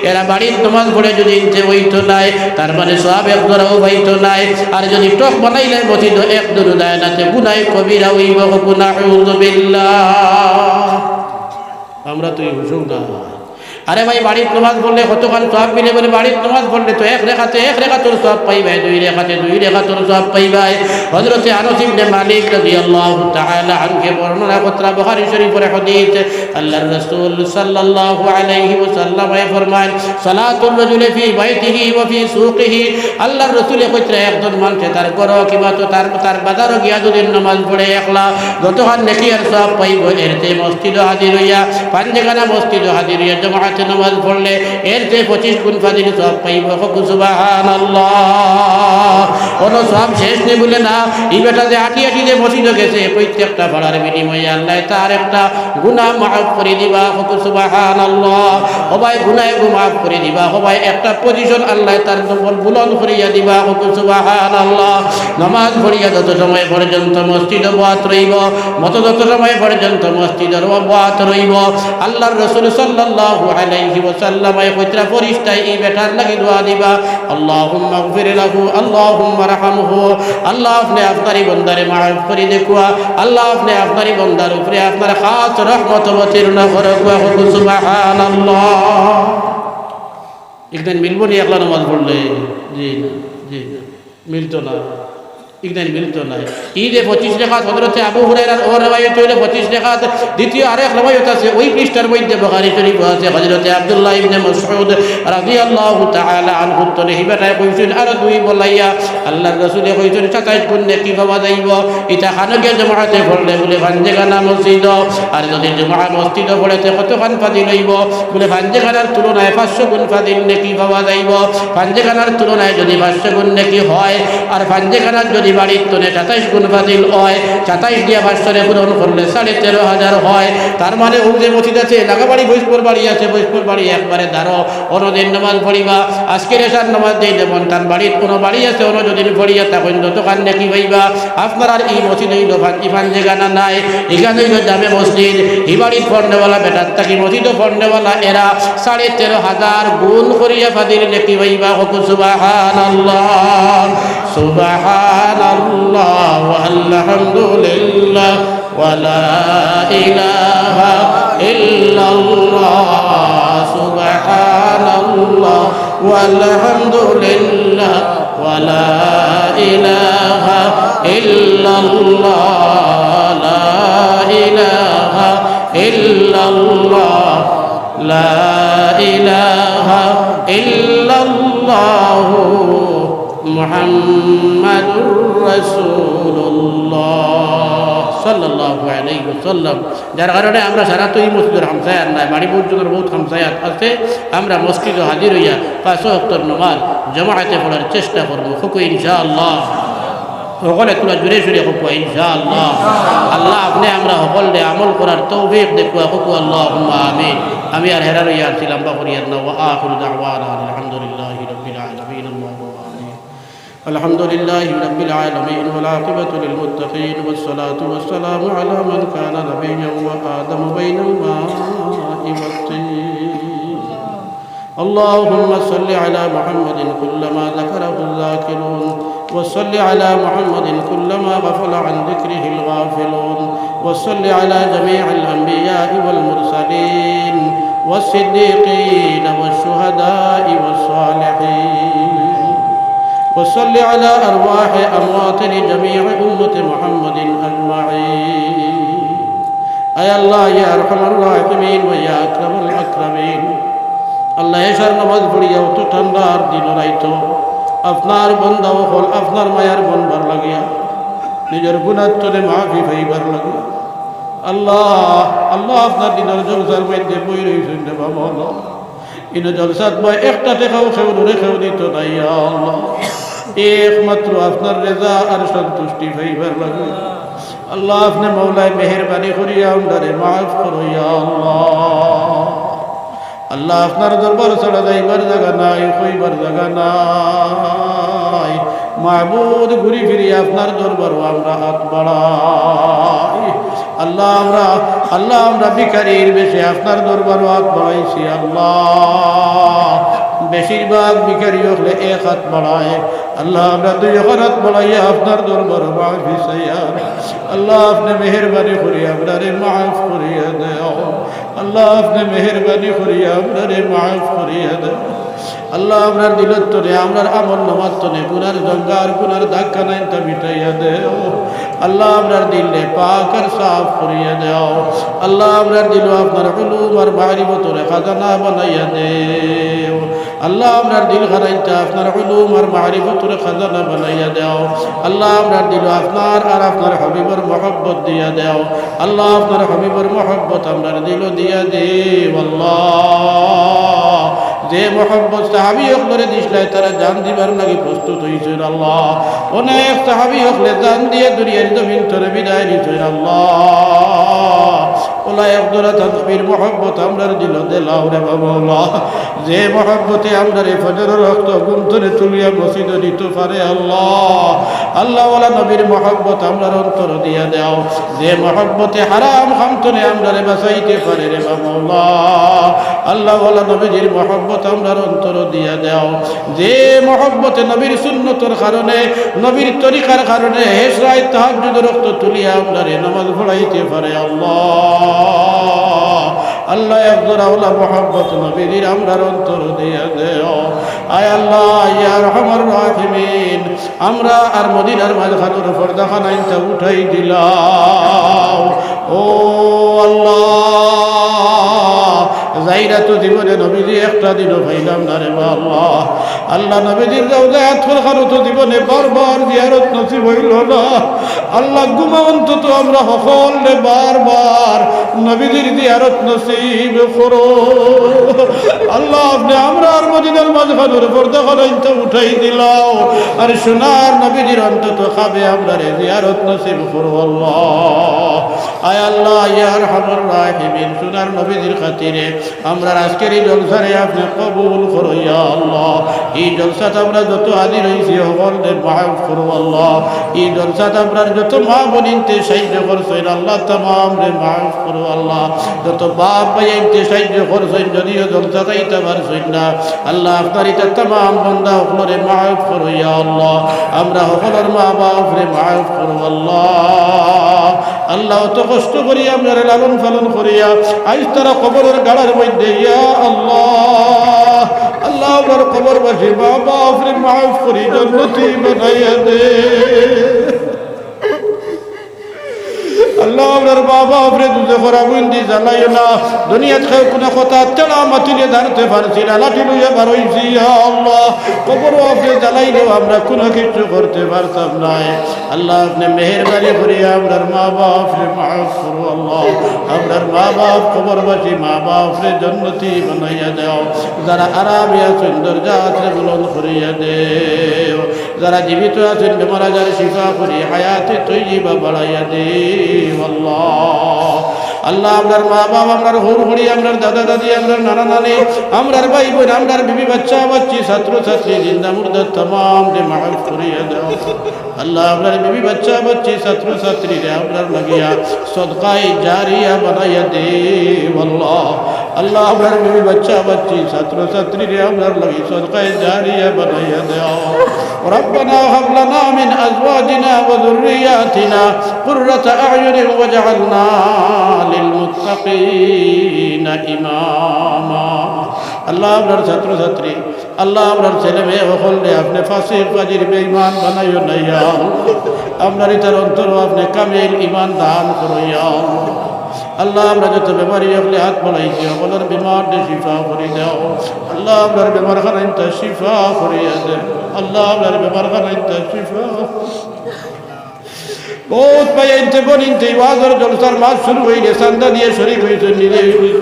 এরা বাড়ির নামাজ পড়ে যদি ইনতে হইতো নাই তার মানে সব এক ধরাও হইতো নাই, আর যদি টক বানাইলে মসজিদ এক দূর দেয় নাতে গুনায় কবিরা হইব নাউযু বিল্লাহ। আমরা তো হুজুর না। আরে ভাই বাড়ির নামাজ পড়লে কতক্ষণ সব মিলে বলে বাড়ির নামাজ পড়লে তো এক রেখাতের সব পাইবাই, দুই রেখাতের সব পাইবাই। হযরতে আনাস ইবনে মালিক রাদিয়াল্লাহু তাআলা আনহু বর্ণনা করতে বুখারী শরীফের হাদিস আল্লাহর রাসূল সাল্লাল্লাহু আলাইহি ওয়াসাল্লাম ফরমান সালাতুর রাজুলি ফি বাইতিহি ওয়া ফি সুকিহি। আল্লাহর রাসূল কইতে একজন মানুষ তার ঘর কিবা তো তার বাজারও গিয়া যদি নামাজ পড়ে একলা যতক্ষণ নেকি আর সব পাইব, এরতে মসজিদে হাজির হইয়া পাঁচখানা মসজিদে হাজির হইয়া জামাত নামাজ পড়লে এর চেয়ে 25 গুণ ফাজিল সব পাইব। সুবহানাল্লাহ। কোনো সব শেষ নেই বলে না, এই বেটা যে আটি যে মসজিদে গেছে প্রত্যেকটা ভাড়ার বিনিময়ে আল্লাহ তার একটা গুনাহ মাফ করে দিবা। সুবহানাল্লাহ। সবাই গুনাহ মাফ করে দিবা, সবাই একটা পজিশন আল্লাহ তার নম্বর বুলন্দ করিয়া দিবা। সুবহানাল্লাহ। নামাজ পড়িয়া যত সময় পর্যন্ত মসজিদে ওয়াত রইব যত সময় পর্যন্ত মসজিদের ওয়াত রইব আল্লাহর রাসূল সাল্লাল্লাহু আলাইহি ওয়াসাল্লাম কইতরা ফেরেশতায় এই বেটার লাগি দোয়া দিবা, আল্লাহুম্মা গফির লাহু আল্লাহুম্মা রাহমহু। আল্লাহ আপনি আপনারই বান্দারে মাফ করে দেখুয়া, আল্লাহ আপনি আপনারই বান্দার উপরে আপনার খাস রহমত অবতীর্ণ করুক। সুবহানাল্লাহ। একদিন মিলবো নি একলা নামাজ পড়লে? জি না, জি না, মিলতো না, ইগদান মিলতো না। ঈদে 25 রাকাত হযরতে আবু হুরায়রার ও রওয়ায়াত হইল 25 রাকাত। দ্বিতীয় আরেক রওয়ায়াত আছে ওই পৃষ্ঠার মধ্যে বুখারী শরীফ আছে হযরতে আব্দুল্লাহ ইবনে মাসউদ রাদিয়াল্লাহু তাআলা আনহু তনে হিবাটায় কইছেন আর দুই বলাইয়া আল্লাহর রাসূলে কইছেন 27 গুণ নেকি পাওয়া যাইব। এটা খানকে জামাতে পড়লে বলে ভাঞ্জেখানা মসজিদ, আর যদি জুমআ মসজিদে পড়েতে কতখান ফাজিল হইব বলে ভাঞ্জেখানার তুলনায় 500 গুণ ফাজিল নেকি পাওয়া যাইব। ভাঞ্জেখানার তুলনায় যদি 500 গুণ নেকি হয় আর ভাঞ্জেখানার যদি বাড়ির তনে 27 গুণ ফাজিল হয়, 27 দিয়া 500 পূরণ করলে 13,500 হয়। তার মানে ও যে মসজিদ আছে লাগাবাড়ি বৈশপুর বাড়ি আছে, বৈশপুর বাড়ি একবারে দাঁড়ো অন্যদিন নামাজ পড়িবা। আজকের এসার নামাজ দিয়ে যেমন তার বাড়ির কোনো বাড়ি আছে অন্য যদি পড়িয়া তখন যতক্ষণ নাকি হইবা আপনার আর এই মসজিদ হইল ভাঞ্জেখানা নাই, এখানে হইল জামে মসজিদ। এই বাড়ির ফন্ডেওয়ালা বেটার থাকি মসজিদও ফন্ডেওয়ালা এরা 13,500 গুণ করিয়া ফাজিল নাকি হইবা। সুবহানাল্লাহ সুবহানাল্লাহ আলহামদুলিল্লাহ ওয়া লা ইলাহা ইল্লাল্লাহ সুবহানাল্লাহ ওয়ালহামদুলিল্লাহ ওয়ালা ইলাহা ইল্লাল্লাহ লা ইলাহা ইল্লাল্লাহ লা ইলাহা ইল্লাল্লাহ মুহাম্মাদুর রাসূলুল্লাহ সাল্লাল্লাহু আলাইহি ওয়াসাল্লাম। যার কারণে আমরা সারা তো এই মসজিদের হামসায়াত নাই, বাড়ি পর্যন্ত বহুত হামসায়াত আছে। আমরা মসজিদে হাজির হইয়া 5 ওয়াক্তের নামাজ জামাতে পড়ার চেষ্টা করবো খুকু ইনশাআল্লাহ। সকলে তোরা জুড়ে জুড়ে খুকু ইনশাআল্লাহ। আল্লাহ আপনি আমরা সকলে আমল করার তৌফিক দেখুয়া খুকু আল্লাহুম্মা আমিন। আমি আর হেরার হইয়া ছিলাম বা করিয়ার না। ওয়া আখিরু দাওয়ানা আলহামদুলিল্লাহি রাব্বিল আলামিন। الحمد لله رب العالمين والعاقبة للمتقين والصلاة والسلام على من كان نبيا وآدم بين الماء والطين. اللهم صل على محمد كلما ذكره الذاكرون وصل على محمد كلما غفل عن ذكره الغافلون وصل على جميع الأنبياء والمرسلين والصديقين والشهداء والصالحين وصل على أرواح أموات جميع أمة محمد أجمعين. أي الله يا أرحم الراحمين ويا أكرم الأكرمين. الله يشر نماز পড়িয়া তো ঠান্ডার দিন রাইতো আপনার বান্দা হল আপনার মায়ার বনবার লাগিয়া নিজের গুনাহ তোরে মাফি পাইবার লাগিয়া আল্লাহ আল্লাহ আপনার দিনের জলসার মধ্যে বই রইছেন রে বাবা আল্লাহ। ইনো জলসাত বই একটা টাকাও খেউ দিত নাই আল্লাহ। একমাত্র আপনার রেজা আর সন্তুষ্টি পাইবার লাগে আল্লাহ আপনি মৌলায় মেহেরবানি করিয়া উন্ডারে মাফ করিয়া আল্লাহ। আল্লাহ আপনার দরবার ছাড়া যাইবার জায়গা নাই, কইবার জায়গা নাই। মাহবুদ ঘুরি ফিরি আপনার দরবারও আমরা হাত বাড়াই আল্লাহ আমরা ভিখারির বেশে আপনার দরবারও হাত বাড়াইছি আল্লাহ। বেশিরভাগ ভিখারি হলে এক হাত বাড়ায় আল্লাহ আমরা 2 হাত বাড়াইয়া আপনার দরবার মাফি চাইয়া আল্লাহ আপনি মেহেরবানি করিয়া আপনারে মাফ করিয়া দেও আল্লাহ আপনি মেহেরবানি করিয়া আপনারে মাফ করিয়া দেও আল্লাহ আপনার দিলত তোরে আপনার আমল নামাজ তোরে গুনার জঙ্গার গুনার ধাক্কা নাই তা মিটাইয়া দেও আল্লাহ আপনার দিলে পাক আর সাফ করিয়া দেও আল্লাহ আপনার দিল আপনার উলুম আর মারিফতরে খাজানা বানাইয়া দেও আল্লাহ আপনার দিল খানাইতা আপনার উলুম আর মারিফতরে খাজানা বানাইয়া দেও আল্লাহ আপনার দিল আপনার আর আপনার হাবিবের মহব্বত দিয়া দেও আল্লাহ আপনার হাবিবের মহব্বত আপনার দিল দিয়া দেও আল্লাহ। যে মহব্বত সাহাবি হকলে দিসলাই তারা জান দিবার লাগি প্রস্তুত হয়েছেন আল্লাহ। অনেক সাহাবি হকলে জান দিয়ে দুনিয়ার জমিন তোরে বিদায় নিছেন আল্লাহ। ওলা একদরা তানবীর মহব্বত আমরার দিল দেলাও রে বাবা। যে মহব্বতে আমরার ফজরের রক্ত ঘুম ধরে তুলিয়া মসজিদে দিতে পারে আল্লাহ আল্লাহ ওলা নবীর মহব্বত আমরার অন্তর দিয়া দাও। যে মহব্বতে হারাম খামতনে আমরারে বাঁচাইতে পারে রে বাবা আল্লাহ ওলা নবীর মহব্বত আমরার অন্তর দিয়া দাও। যে মহব্বতে নবীর সুন্নতর কারণে নবীর তরিকার কারণে হেসরায় তাহাজ্জুদের রক্ত তুলিয়া আমরারে নামাজ পড়াইতে পারে আল্লাহ আল্লাহ একজোড়া ওলা মহব্বত নবীর আমরার অন্তর দিয়া দেও। আয় আল্লাহ ইয়া রহমান রাহিমিন আমরা আর মদিনার মাঝখানের পর্দাখানাইনটা উঠাই দিলাম ও আল্লাহ। যাইরা তো জীবনে নবীজি একটা দিনও পাইলাম না রে আল্লাহ আল্লাহ নবীজির রওজায় আতফরখানো তো জীবনে বারবার জিয়ারত নসিব হইল না আল্লাহ গুমা অন্তত আমরা সকলে বারবার নবীজির জিয়ারত নসিব করো আল্লাহ। আপনি আমরা আর মদিনার মাঝখানের পর্দাখানাইনটা উঠাই দিলাও আর সোনার নবীজির অন্তত খাবে আমরা রে জিয়ারত নসিব করো আল্লাহ। আয় আল্লাহ ইয়া আরহামার রাহিমিন সোনার নবীজির খাতিরে আমরা আজকের এই জলসারে আপনি কবুল করো ইয়া আল্লাহ। এই জলসাত আমরা যত হাজির হয়েছি সকলকে মাফ করো আল্লাহ। এই জলসাত আমরা যত মা বোনিনতে সাহায্য করছেন আল্লাহ তামাম রে মাফ করো আল্লাহ। যত বাপ ভাইতে সাহায্য করছেন যদিও জলসা চাইতে পারছেন না আল্লাহ আপনার এটা তামাম বন্দা সকলরে মাফ করো ইয়া আল্লাহ। আমরা সকলের মা বাপ রে মাফ করো আল্লাহ আল্লাহ অত কষ্ট করিয়া আপনার লালন পালন করিয়া আজ তারা কবরের গাড়ার মধ্যে ইয়া আল্লাহ আল্লাহ আপনার কবরবাসী মা বাপরে মাফ করি জান্নাতি বানাইয়া দে আল্লাহ আপনার বাবা আপনি দুধে করা বুন্দি জ্বালাইও না দুনিয়াত খেয়ে কোনো কথা তেলা মাতিলে জানতে পারছি না লাঠি লইয়া বারইছি আল্লাহ কবরও আপনি জ্বালাইলেও আমরা কোনো কিছু করতে পারতাম না আল্লাহ আপনি মেহেরবানি করিয়া আপনার মা বাপরে মাফ করো আল্লাহ আপনার মা বাপ কবরবাসী মা বাপরে জান্নাতি বানাইয়া দাও যারা আরামে আছেন দরজা আছে বুলন্দ করিয়া দেও যারা জীবিত আছেন বেমার আজার শিফা করি হায়াতে তৈবা বাড়াইয়া দেও আল্লাহ আল্লাহ আপনার মা বাবা আপনার হুর হুড়ি আপনার দাদা দাদি আপনার নানা নানি আমরার ভাই বোন আমরার বিবি বাচ্চা বাচ্চি ছাত্র ছাত্রী জিন্দা মুর্দা तमाम রে মাফ করিয়া দাও আল্লাহ আপনার বিবি বাচ্চা বাচ্চি ছাত্র ছাত্রী রে আপনার লাগিয়া সদকায়ে জারিয়া বানাইয়া দেও আল্লাহ আল্লাহ আপনার বিবি বাচ্চা বাচ্চি ছাত্র ছাত্রী রে আপনার লাগি সদকায়ে জারিয়া বানাইয়া দাও ربنا هب لنا من ازواجنا وذرياتنا قرة اعين واجعلنا للمتقين ইমামা আল্লাহ আপনার ছাত্র ছাত্রী আল্লাহ আপনার ছেলে মেয়ে সকলে আপনি ফাসিক ফাজির বেঈমান বানাইও না ইয়া আপনার ইতার অন্তর আপনি কামিল ঈমান দান করো ইয়া আল্লাহ আমরা যত বেমারি হলে হাত বাড়াইছি সকলের বিমার শিফা করে দাও আল্লাহ আপনার বেমার খানাইতে শিফা করিয়া দেন আল্লাহ আপনার বেমার খানাইতে শিফা বহুত ভাই ইনতে বনিনতে ওয়াজর জলসার মাস শুরু হইলে চান্দা দিয়ে শরীক হইতে নিজে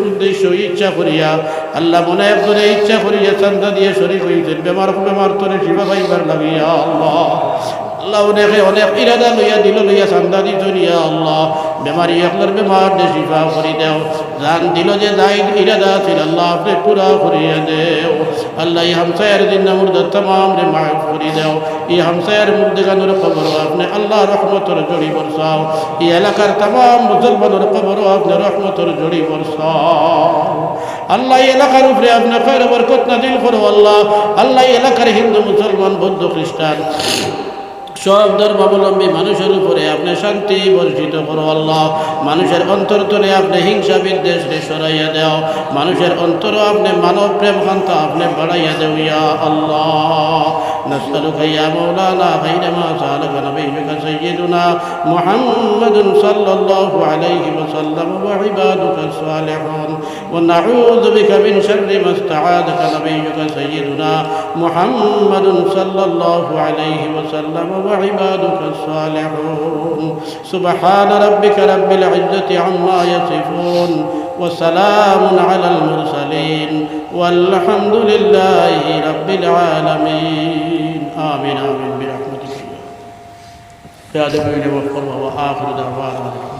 উদ্দেশ্য ইচ্ছা করিয়া আল্লাহ মনে একজনে ইচ্ছা করিয়া চান্দা দিয়ে শরীক হইতেন বেমার তোরে শিবা পাইবার লাগিয়া আল্লাহ আল্লাহ অনেক ইরাদা লইয়া দিল লইয়া চান্দা দিত নিয়া আল্লাহ বেমারি আপনার বেমার দে শিফা করি দেও জান দিল যে যাই ইরাদা ছিল আল্লাহ আপনি পুরা করিয়া দেও আল্লাহ এই হামসায়ের জিন্দা মুর্দা तमाम রে মাফ করি দেও এই হামসায়ের মুর্দেগানোর কবর আপনি আল্লাহ রহমতের জড়ি বরসাও এই এলাকার तमाम মুসলমানের কবর আপনি রহমতের জড়ি বরসাও আল্লাহ এই এলাকার উপরে আপনি খৈর বরকত নাজিল করো আল্লাহ আল্লাহ এই এলাকার হিন্দু মুসলমান বৌদ্ধ খ্রিস্টান সব ধর্মাবলম্বী মানুষের উপরে আপনি শান্তি বর্ষিত করো আল্লাহ মানুষের অন্তর তলে আপনি হিংসা বিদ্বেষ সরাইয়া দেও মানুষের অন্তর আপনি মানব প্রেম খান্তা আপনি বাড়াইয়া দেও ইয়া আল্লাহ نسألك يا مولانا خير ما سألك نبيك سيدنا محمد صلى الله عليه وسلم وعبادك الصالحون ونعوذ بك من شر ما استعاذك نبيك سيدنا محمد صلى الله عليه وسلم وعبادك الصالحون سبحان ربك رب العزة عما يصفون وسلام على المرسلين والحمد لله رب العالمين آمين آمين برحمتك يا دعوة وآخر دعوانا